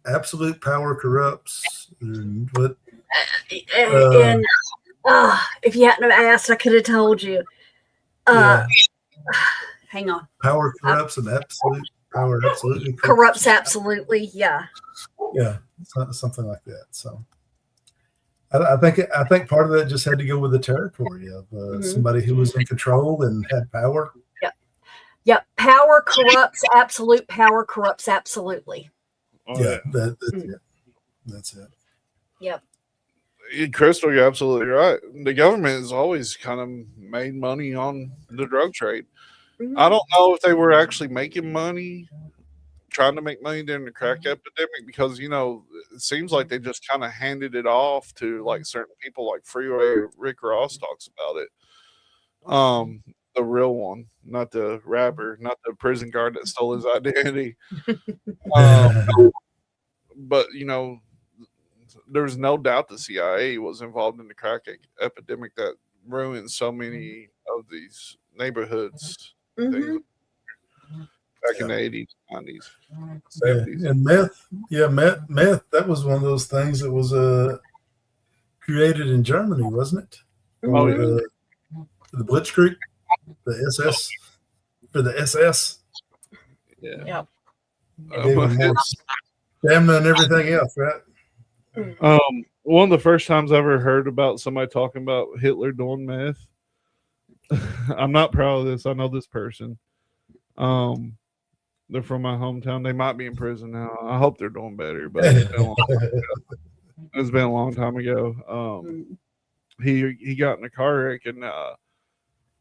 Absolute power corrupts. And what? And if you hadn't have asked, I could have told you. Yeah. Hang on. Power corrupts, and absolute power absolutely Corrupts absolutely. Yeah. Yeah, something like that. So, I think part of that just had to go with the territory of somebody who was in control and had power. Yep. Power corrupts. Absolute power corrupts absolutely. Oh, Yeah, that's it. That's it. Yep. Crystal, you're absolutely right. The government has always kind of made money on the drug trade. Mhm. I don't know if they were actually making money, trying to make money during the crack epidemic, because it seems like they just kind of handed it off to like certain people, like Freeway Rick Ross talks about it. The real one, not the rapper, not the prison guard that stole his identity. But there's no doubt the CIA was involved in the crack epidemic that ruined so many of these neighborhoods. Mm-hmm. Back in the 80s, 90s, 70s. And meth. That was one of those things that was created in Germany, wasn't it? Oh, yeah. The Blitzkrieg, the SS, for the SS. Yeah. Yep. Stamina and everything else, right? One of the first times I ever heard about somebody talking about Hitler doing meth. I'm not proud of this. I know this person. They're from my hometown. They might be in prison now. I hope they're doing better, but it's been a long time ago. He got in a car wreck, and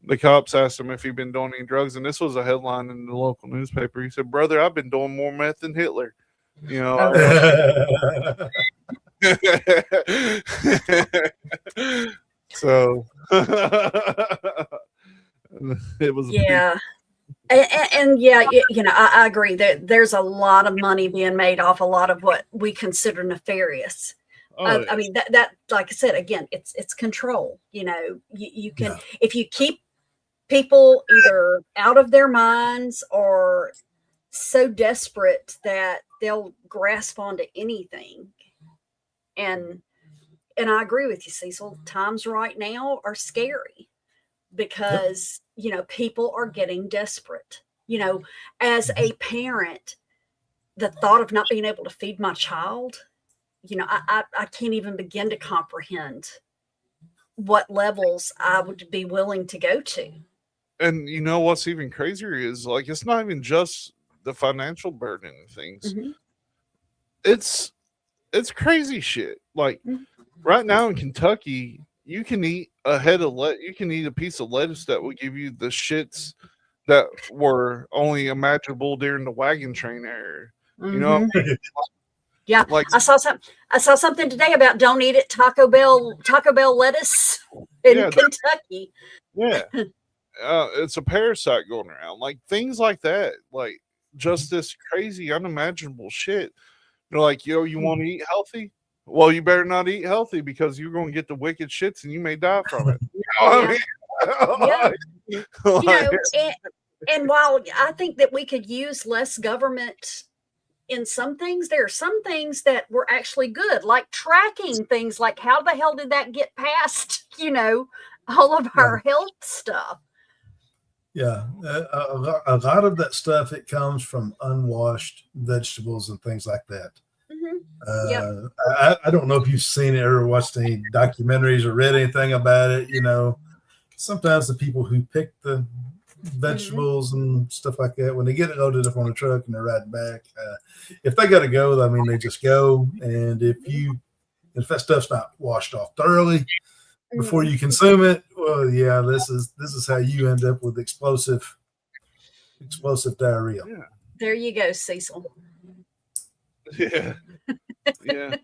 the cops asked him if he'd been doing any drugs, and this was a headline in the local newspaper. He said, "Brother, I've been doing more meth than Hitler." So it was and yeah, I agree that there's a lot of money being made off a lot of what we consider nefarious. I mean that like I said again, it's control. You can if you keep people either out of their minds or so desperate that they'll grasp onto anything. And I agree with you, Cecil. Times right now are scary because people are getting desperate. As a parent, the thought of not being able to feed my child, I can't even begin to comprehend what levels I would be willing to go to. And what's even crazier is like it's not even just the financial burden of things. Mm-hmm. It's crazy shit. Like right now in Kentucky, you can eat you can eat a piece of lettuce that will give you the shits that were only imaginable during the wagon train era. Mm-hmm. Yeah, like I saw something today about don't eat it Taco Bell lettuce in Kentucky. Yeah. It's a parasite going around. Like things like that. Like just this crazy, unimaginable shit. They're like, you want to eat healthy? Well, you better not eat healthy because you're going to get the wicked shits and you may die from it. And while I think that we could use less government in some things, there are some things that were actually good, like tracking things like how the hell did that get past, all of our health stuff. Yeah, a lot of that stuff, it comes from unwashed vegetables and things like that. Mm-hmm. I don't know if you've seen it or watched any documentaries or read anything about it. Sometimes the people who pick the vegetables and stuff like that, when they get it loaded up on a truck and they're riding back, if they got to go, I mean, they just go. And if that stuff's not washed off thoroughly before you consume it, well, yeah, this is how you end up with explosive diarrhea. Yeah. There you go, Cecil. Yeah. Yeah.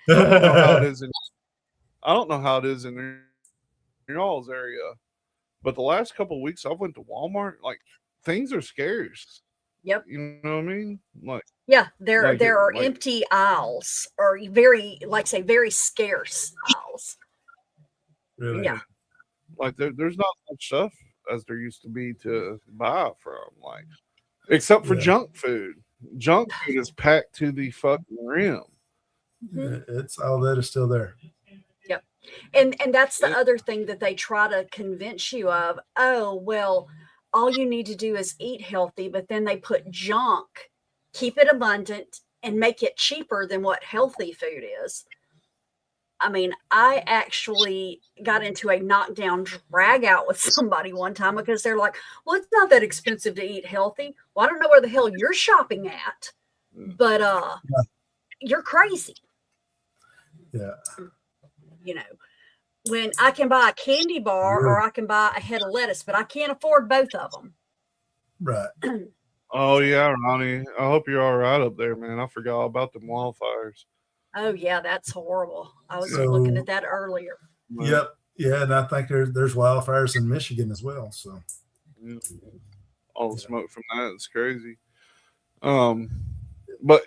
I don't know how it is in I don't know how it is in y'all's area, but the last couple of weeks I went to Walmart, like things are scarce. Yep. You know what I mean? Like Yeah, there like there it, are like empty aisles, or very, like say, very scarce aisles. Really? Yeah. like there's not much stuff as there used to be to buy from, like except for Yeah. junk food. Junk food is packed to the fucking rim. Mhm. It's all that is still there. Yep. And that's the Yeah. other thing that they try to convince you of. Oh, well, all you need to do is eat healthy, but then they put junk, keep it abundant, and make it cheaper than what healthy food is. I mean, I actually got into a knockdown drag out with somebody one time because they're like, well, it's not that expensive to eat healthy. Well, I don't know where the hell you're shopping at, but you're crazy. Yeah. You know, when I can buy a candy bar or I can buy a head of lettuce, but I can't afford both of them. Right. Oh yeah, Ronnie. I hope you're all right up there, man. I forgot all about them wildfires. Oh yeah, that's horrible. I was So- looking at that earlier. Yep. Yeah, and I think there's wildfires in Michigan as well. So Yeah. All the smoke from that is crazy. But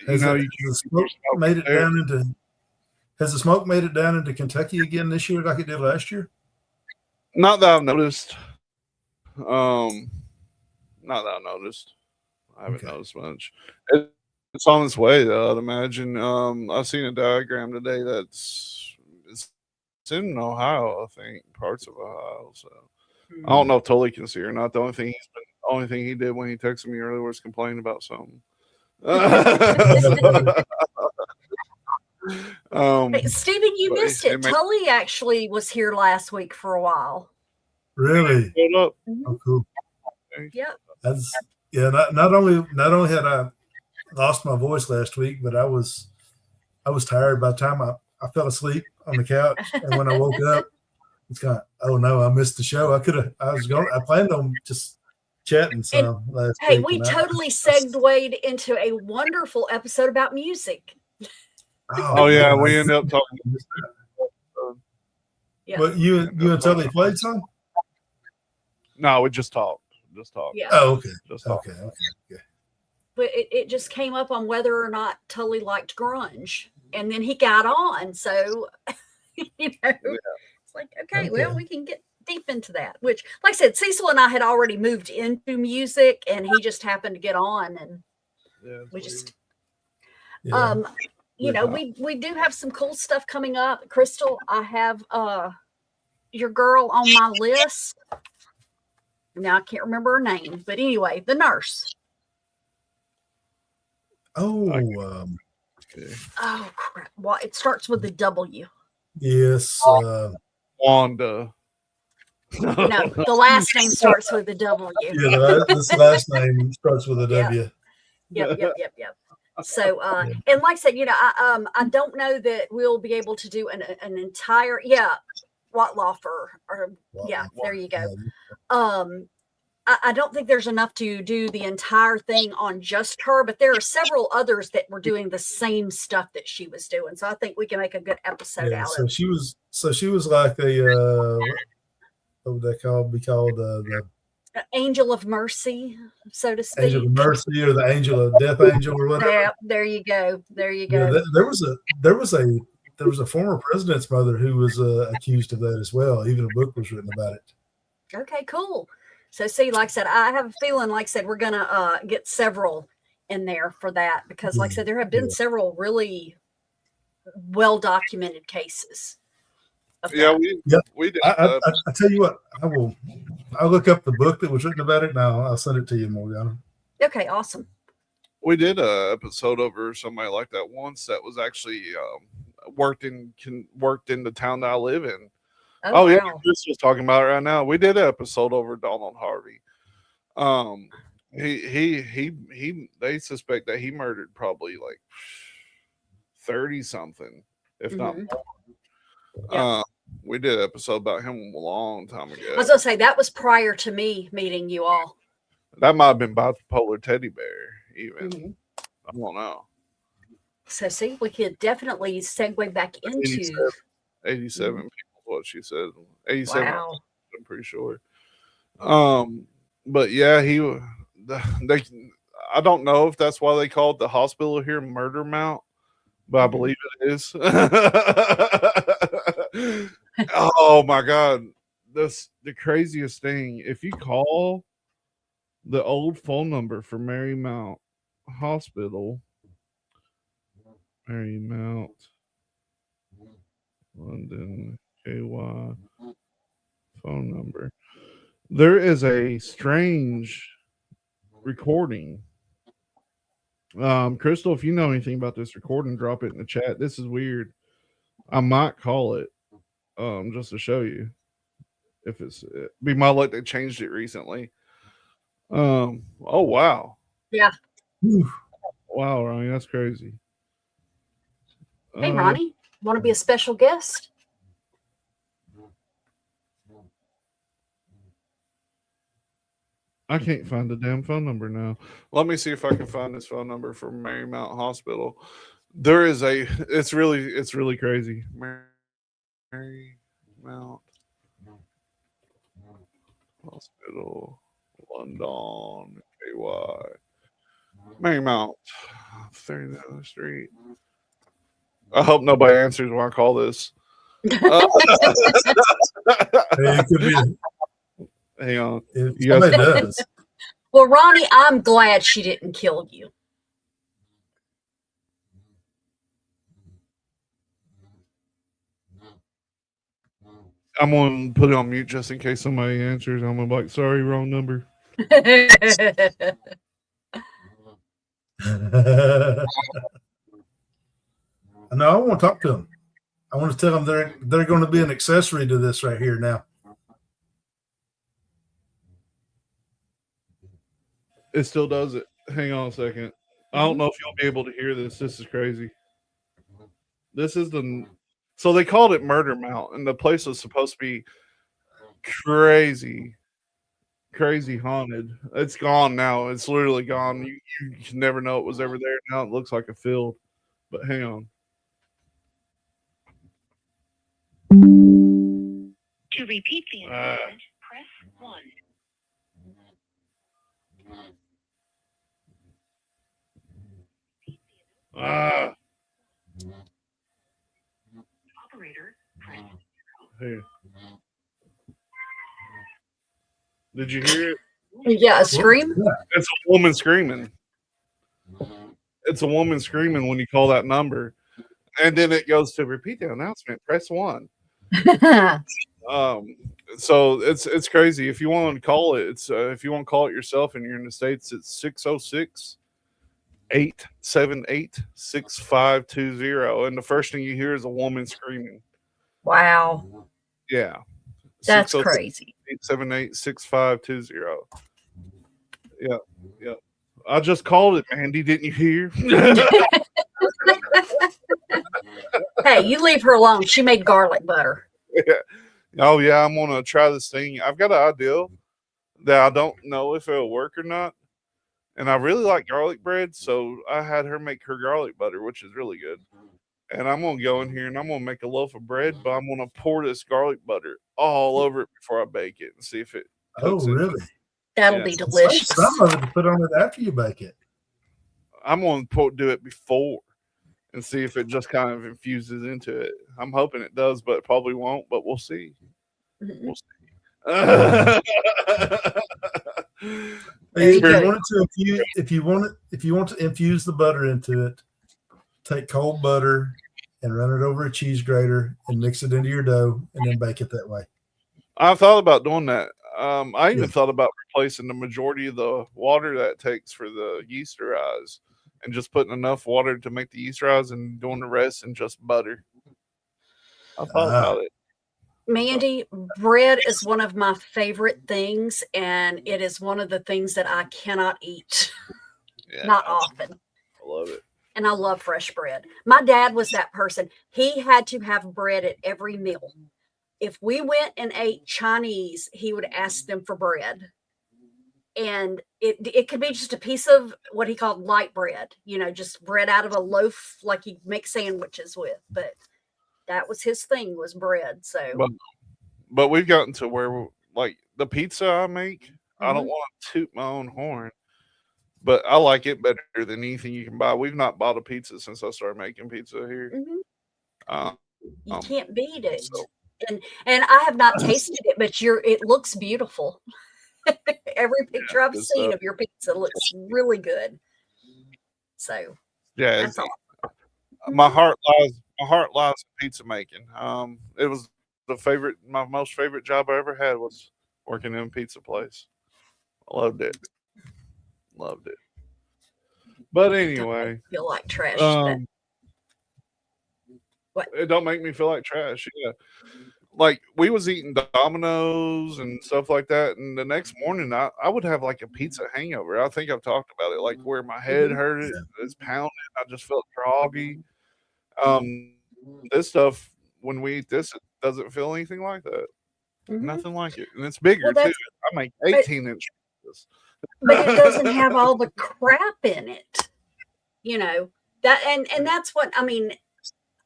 you has, know, it, you has the smoke made it there. down into? Has the smoke made it down into Kentucky again this year, like it did last year? Not that I've noticed. Not that I've noticed. I haven't Okay. noticed much. It's on its way, though. I'd imagine. I've seen a diagram today it's in Ohio, I think, parts of Ohio. So I don't know if Tully can see or not. The only thing he did when he texted me earlier was complain about something. Hey, Stephen, you but missed it it. may- Tully actually was here last week for a while. Really? Hold up. Oh, cool. Yep. That's yeah. Not only had I lost my voice last week, but I was tired by the time I fell asleep on the couch, and when I woke up, it's kind of, oh no, I missed the show. I planned on just chatting some last Hey, week. we and totally segued into a wonderful episode about music. Oh yeah, we ended up talking. Yeah. But you and Tully played some? No, we just talked. Just talked. Yeah. Oh, okay. Just talked. Okay. But it just came up on whether or not Tully liked grunge. And then he got on. So, it's like, okay, well, we can get deep into that. Which, like I said, Cecil and I had already moved into music, and he just happened to get on. And we just, you know, we do have some cool stuff coming up. Crystal, I have your girl on my list. Now I can't remember her name, but anyway, the nurse. Oh, Oh crap! Well, it starts with a W. yes. Wanda. No, the last name starts with a W. Yeah, this last name starts with a W. Yep. So, and like I said, you know, I don't know that we'll be able to do an entire, Watlaufer, or there you go. I don't think there's enough to do the entire thing on just her, but there are several others that were doing the same stuff that she was doing. So I think we can make a good episode out of it. She was like a what would that be called? The Angel of Mercy, so to speak. Angel of Mercy or the Angel of Death Angel or whatever. Yeah, there you go. Yeah, there was a former president's mother who was accused of that as well. Even a book was written about it. Okay, cool. So see, like I said, I have a feeling, like I said, we're gonna get several in there for that because, like I said, there have been several really well documented cases. Yeah, we did. I tell you what, I'll look up the book that was written about it now. I'll send it to you, Morgana. Okay, awesome. We did a episode over somebody like that once that was actually worked in the town that I live in. Oh yeah, Chris was talking about it right now. We did an episode over Donald Harvey. They suspect that he murdered probably like 30 something, if not more. We did an episode about him a long time ago. I was gonna say that was prior to me meeting you all. That might have been bipolar teddy bear, even. I don't know. So see, we could definitely segue back into 87 people, what she said. 87, wow. I'm pretty sure. But yeah, they, I don't know if that's why they called the hospital here Murder Mount, but I believe it is. Oh my God. That's the craziest thing. If you call the old phone number for Marymount Hospital, Marymount, London, KY phone number, there is a strange recording. Crystal, if you know anything about this recording, drop it in the chat. This is weird. I might call it just to show you if it's be my luck. They changed it recently. Oh wow. Yeah. Wow, Ronnie, that's crazy. Hey, Ronnie, want to be a special guest? I can't find the damn phone number now. Let me see if I can find this phone number for Marymount Hospital. There is it's really crazy. Marymount Hospital, London, KY. Marymount, 39th Street. I hope nobody answers when I call this. It could be. Hang on. Somebody does. Well, Ronnie, I'm glad she didn't kill you. I'm going to put it on mute just in case somebody answers. I'm going to be like, sorry, wrong number. No, I want to talk to them. I want to tell them they're going to be an accessory to this right here now. It still does it. Hang on a second. I don't know if you'll be able to hear this. This is crazy. This is so they called it Murder Mount, and the place was supposed to be crazy haunted. It's gone now. It's literally gone. You can never know it was ever there. Now it looks like a field. But hang on. To repeat the announcement, press 1. Operator, press 0. Here. Did you hear it? Yeah, a scream. It's a woman screaming. It's a woman screaming when you call that number. And then it goes to repeat the announcement, press 1. So it's crazy. If you want to call it, it's if you want to call it yourself and you're in the States, it's 606-878-6520. And the first thing you hear is a woman screaming. Wow. Yeah. That's crazy. 878-6520. Yeah. Yeah. I just called it, Mandy. Didn't you hear? Hey, you leave her alone. She made garlic butter. Yeah. Oh, yeah. I'm going to try this thing. I've got an idea that I don't know if it'll work or not. And I really like garlic bread. So I had her make her garlic butter, which is really good. And I'm going to go in here and I'm going to make a loaf of bread, but I'm going to pour this garlic butter all over it before I bake it and see if it cooks. Oh, really? That'll be delicious. Some of it to put on it after you bake it. I'm going to do it before and see if it just kind of infuses into it. I'm hoping it does, but it probably won't, but we'll see. Mm-hmm. We'll see. If you want to infuse the butter into it, take cold butter and run it over a cheese grater and mix it into your dough and then bake it that way. I thought about doing that. I even thought about replacing the majority of the water that it takes for the yeast to rise and just putting enough water to make the yeast rise and doing the rest in just butter. I thought about it. Mandy, bread is one of my favorite things, and it is one of the things that I cannot eat. Not often. I love it. And I love fresh bread. My dad was that person. He had to have bread at every meal. If we went and ate Chinese, he would ask them for bread. and it could be just a piece of what he called light bread, just bread out of a loaf like you make sandwiches with. But that was his thing, was bread. So but we've gotten to where, like, the pizza I make, I don't Mhm. want to toot my own horn, but I like it better than anything you can buy. We've not bought a pizza since I started making pizza here. Mhm. Um, You can't beat it. so And I have not tasted it, but it looks beautiful. Every picture I've good seen stuff. of your pizza looks really good. So Yeah, that's all. my Mhm. heart lies in pizza making. It was my most favorite job I ever had was working in a pizza place. I loved it. Loved it. But Don't make anyway, me feel like trash. um, What? it don't make me feel like trash. Yeah. Like, we was eating Domino's and stuff like that, and the next morning I would have like a pizza hangover. I think I've talked about it, like where my head Mhm. hurt, it's pounding, I just felt groggy. This stuff, when we eat this, it doesn't feel anything like that. Mhm. Nothing like it, and it's Well, bigger too. that's I make but 18-inch pizzas. but it doesn't have all the crap in it. That and that's what I mean.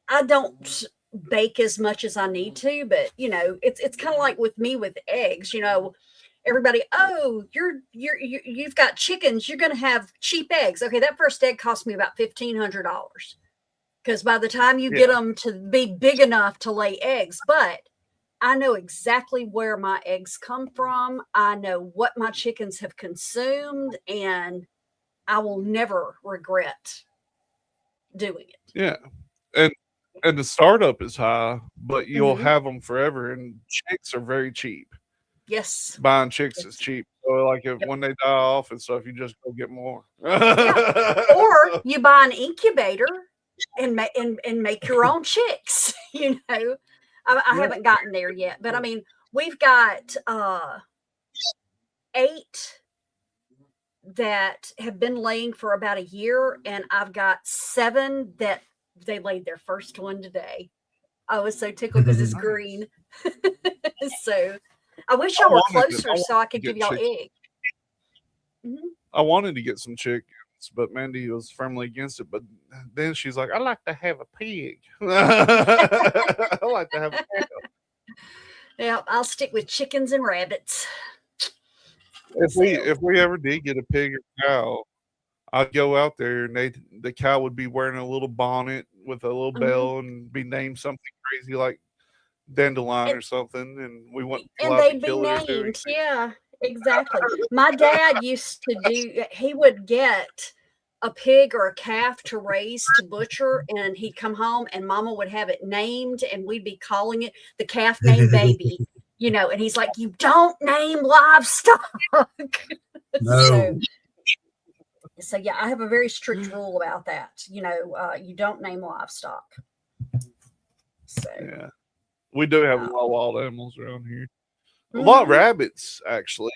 I don't bake as much as I need to, but it's kind of like with me with eggs. Everybody, oh, you've got chickens, you're going to have cheap eggs. Okay, that first egg cost me about $1,500 because by the time you get Yeah, them to be big enough to lay eggs, but I know exactly where my eggs come from. I know what my chickens have consumed, and I will never regret doing it. yeah, and the startup is high, but you'll Hmm. have them forever, and chicks are very cheap. Yes. Buying chicks is Yes. cheap. So, like, if Yep. when they die off and stuff, you just go get more. Yeah. Or you buy an incubator and make your own chicks. I Yeah, haven't gotten there yet, but I mean, we've got 8 that have been laying for about a year, and I've got 7 that they laid their first one today. I was so tickled because it's nice. green. So I wish y'all were I closer so I wanted to could give get y'all chicks. eggs. Mhm. I wanted to get some chickens, but Mandy was firmly against it. But then she's like, "I like to have a pig. I like to have a pig." Yeah, I'll stick with chickens and rabbits. So, If we ever did get a pig or cow, I'd go out there and the cow would be wearing a little bonnet with a little mhm. bell and be named something crazy like Dandelion and or something, and we wouldn't be and allowed to they'd be kill it or do named. anything. Yeah, exactly. My dad used to do. He would get a pig or a calf to raise to butcher, and he'd come home, and Mama would have it named, and we'd be calling it the calf named Baby. And he's like, "You don't name livestock." so, No. so yeah, I have a very strict rule about that. You don't name livestock. So, Yeah, we do have a um, lot of wild animals around here. A lot of mhm. rabbits, actually.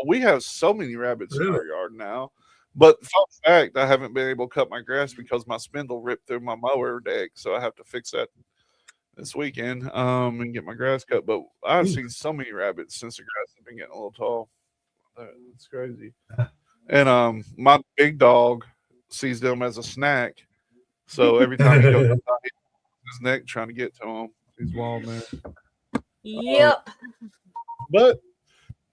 We have so many rabbits in Really? our yard now. But fun fact, I haven't been able to cut my grass because my spindle ripped through my mower deck, so I have to fix that this weekend, and get my grass cut. But I've Ooh. seen so many rabbits since the grass has been getting a little tall. It's crazy. And my big dog sees them as a snack, so every time he goes outside, he his neck trying to get to him. He's wild, man. Uh, Yep. but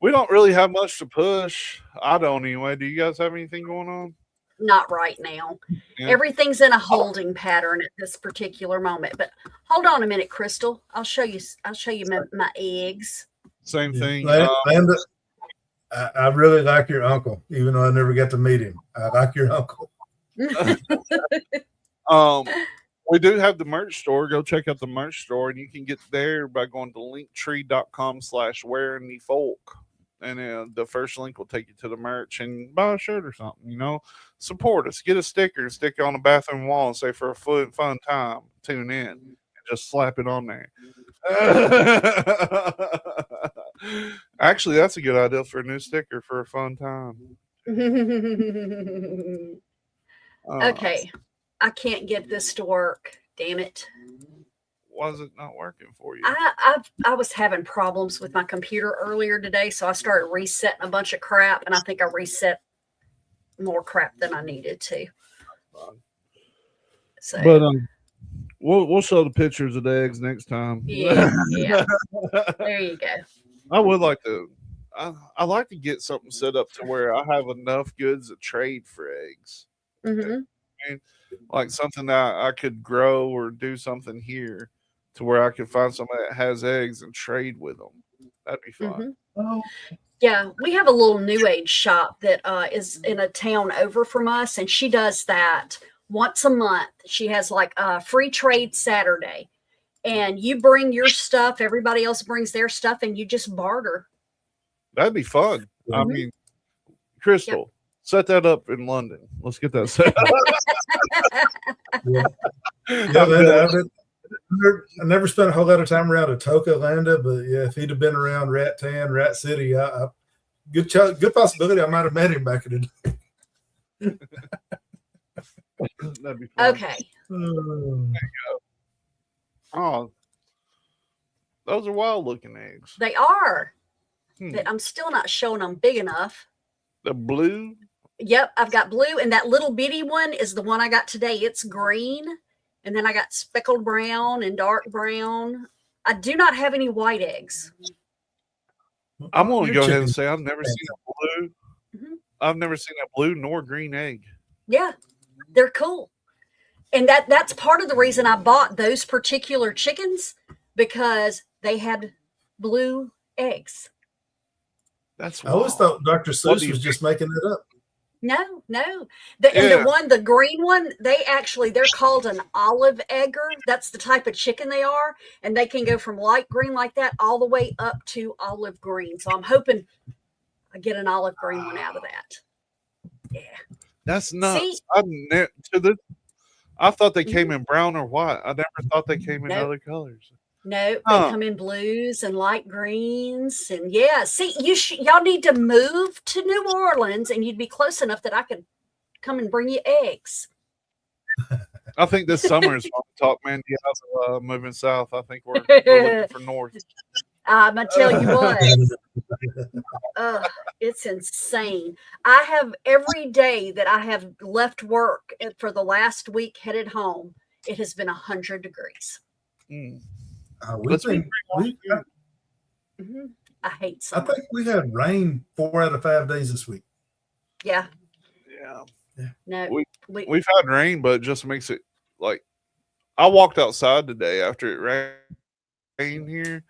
we don't really have much to push. I don't anyway. Do you guys have anything going on? Not right now. Yeah. Everything's in a holding pattern at this particular moment. But hold on a minute, Crystal. I'll show you. I'll show you my eggs. Same thing. Landa, I really like your uncle, even though I never got to meet him. I like your uncle. Um, we do have the merch store. Go check out the merch store, and you can get there by going to linktree.com/wearing the folk. And the first link will take you to the merch and buy a shirt or something. Support us. Get a sticker, stick it on the bathroom wall, and say for a fun time, tune in, and just slap it on there. Actually, that's a good idea for a new sticker for a fun time. Uh, Okay. I can't get this to work. Damn it. why is it not working for you? I was having problems with my computer earlier today, so I started resetting a bunch of crap, and I think I reset more crap than I needed to. So, But we'll show the pictures of the eggs next time. yeah. There you go. I would like to. I like to get something set up to where I have enough goods to trade for eggs. Mm-hmm. Like something that I could grow or do something here to where I could find somebody that has eggs and trade with them. That'd be fun. Oh, Yeah, we have a little new age shop that is in a town over from us, and she does that once a month. She has like a free trade Saturday, and you bring your stuff, everybody else brings their stuff, and you just barter. That'd be fun. I Mhm. mean, Crystal, set that up in London. Let's get that set up. I never spent a whole lot of time around Atoka, Landa, but yeah, if he'd have been around Rat Tan, Rat City, good possibility I might have met him back in the day. That'd be fun. Okay. Oh, those are wild looking eggs. They are. Hmm. But I'm still not showing them big enough. The blue. Yep, I've got blue, and that little bitty one is the one I got today. It's green, and then I got speckled brown and dark brown. I do not have any white eggs. I'm going to Your go ahead and chicken- say I've never seen a blue. Mhm. I've never seen a blue nor green egg. Yeah, they're cool. And that's part of the reason I bought those particular chickens, because they had blue eggs. That's I always wild. thought Dr. What do Seuss you was just making it up. No. And Yeah. the green one, they're called an olive egger. That's the type of chicken they are. And they can go from light green like that all the way up to olive green. So I'm hoping I get an olive green one out of that. Yeah. That's nuts. See? I thought they came in brown or white. I never thought they came in Nope. other colors. No, they Huh. come in blues and light greens, and yeah. See, y'all need to move to New Orleans, and you'd be close enough that I could come and bring you eggs. I think this summer is when we talk Mandy out moving south. I think we're looking for north. I'm gonna tell you what, it's insane. I have every day that I have left work for the last week headed home, it has been 100 degrees. Mm. I I hate summer. think we had rain 4 out of 5 days this week. Yeah. Yeah. No, We've had rain, but it just makes it like I walked outside today after it rained here,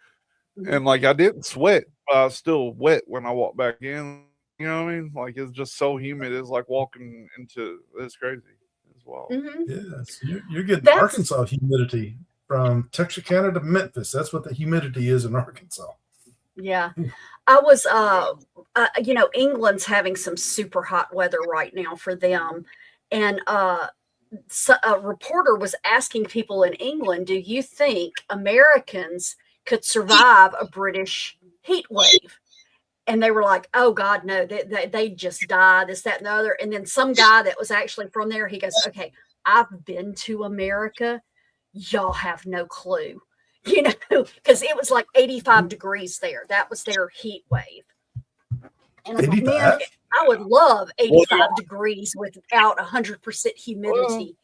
and like I didn't sweat, but I was still wet when I walked back in. You know what I mean? Like it's just so humid. It's like walking into it's crazy as well. Mhm. Yes, you're getting That's- Arkansas humidity from Texarkana to Memphis. That's what the humidity is in Arkansas. Yeah. I was, England's having some super hot weather right now for them. And so a reporter was asking people in England, do you think Americans could survive a British heat wave? And they were like, oh, God, no, they just die, this, that, and the other. And then some guy that was actually from there, he goes, okay, I've been to America. Y'all have no clue, because it was like 85 degrees there. That was their heat wave. And I'm like, man, 85? I would love 85 degrees without 100% humidity.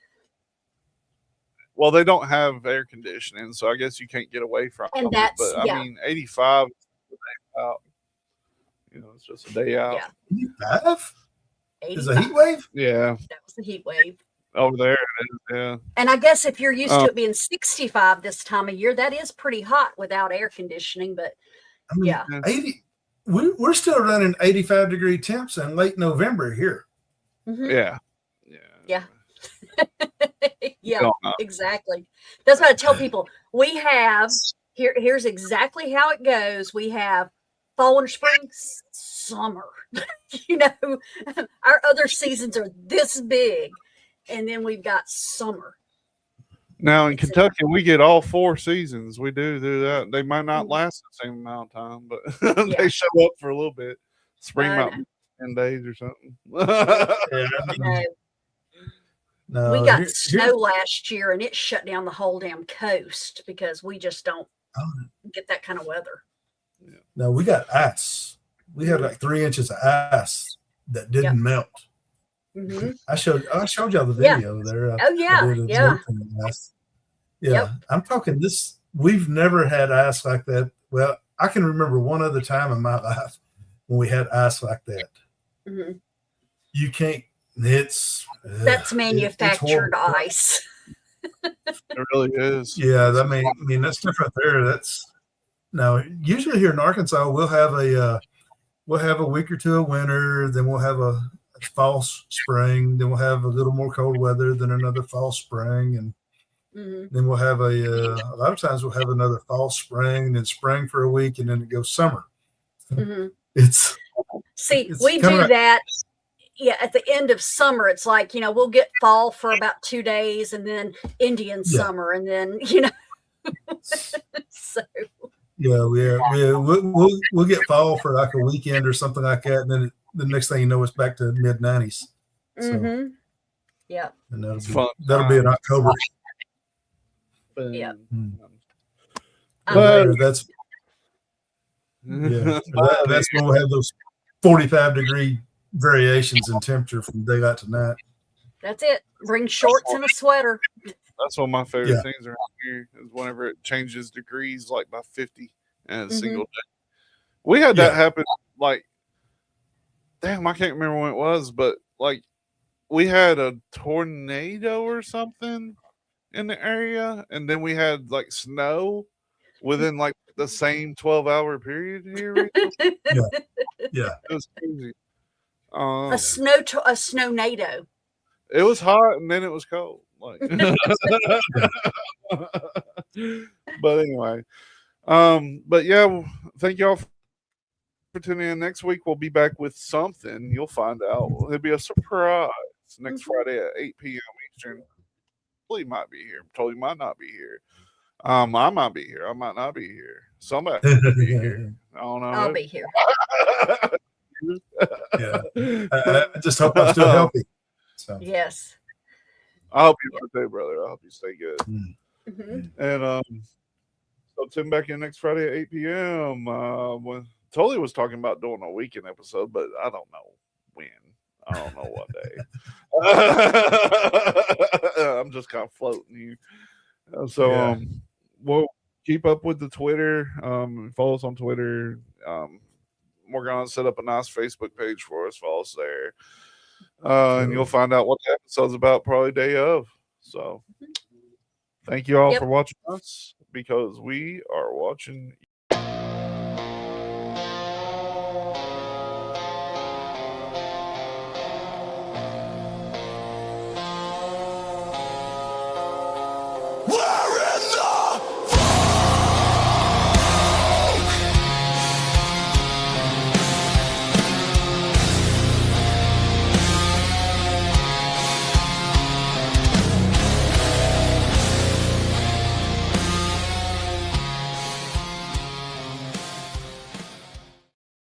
Well, they don't have air conditioning, so I guess you can't get away from And it. that's- But yeah. I mean, 85 is a day out. It's just a day out. Yeah. 85? Is a 85. heat wave? Yeah, That was the heat wave. over there it is. Yeah. And I guess if you're used to it being 65 this time of year, that is pretty hot without air conditioning. But I mean, yeah. 80. We're still running 85-degree temps in late November here. Mhm. Yeah. Yeah. Yeah, Don't know. exactly. That's what I tell people. We have here's exactly how it goes. We have fall, winter, spring, summer. Our other seasons are this big, and then we've got summer. Now in Kentucky, we get all 4 seasons. We do that. They might not Mhm. last the same amount of time, but Yeah. they show up for a little bit. Spring I about know. 10 days or something. Yeah, No. No, we got snow last year, and it shut down the whole damn coast because we just don't get that kind of weather. No, we got ice. We had like 3 inches of ice that didn't melt. Mm-hmm. I showed y'all the video there. Oh yeah, yeah. Yeah, I'm talking this. We've never had ice like that. Well, I can remember one other time in my life when we had ice like that. Mm-hmm. You can't. That's manufactured ice. It really is. Yeah, I mean that's different there. That's now usually here in Arkansas we'll have a week or two of winter, then we'll have a false spring, then we'll have a little more cold weather, then another false spring, and then we'll have a lot of times we'll have another false spring, then spring for a week, and then it goes summer. Mm-hmm. We do that. Yeah, at the end of summer, it's like, we'll get fall for about 2 days, and then Indian summer, and then so. Yeah, we'll get fall for like a weekend or something like that, and then the next thing you know, it's back to mid-90s. So, yeah, and that'll be in October. Yeah, that's that's when we'll have those 45-degree variations in temperature from daylight to night. That's it. Bring shorts and a sweater. That's one of my favorite things around here is whenever it changes degrees like by 50 in a single day. We had that happen like, damn, I can't remember when it was, but like we had a tornado or something in the area, and then we had like snow within like the same 12-hour period here. Yeah. It was crazy. A snow-nado. It was hot and then it was cold. Like, but anyway, but yeah, thank y'all for tuning in. Next week we'll be back with something. You'll find out. It'll be a surprise next Friday at 8 p.m. Eastern. Lee might be here. Totally might not be here. I might be here. I might not be here. Somebody might be here. I don't know. I'll be here. Yeah. I just hope I'm still healthy. So. Yes. I hope you are too, brother. I hope you stay good. And so tune back in next Friday at 8 p.m. When Tully was talking about doing a weekend episode, but I don't know when. I don't know what day. I'm just kind of floating here. So we'll keep up with the Twitter. Follow us on Twitter. We're going to set up a nice Facebook page for us. Follow us there. And you'll find out what the episode's about probably day of. So thank you all for watching us, because we are watching you.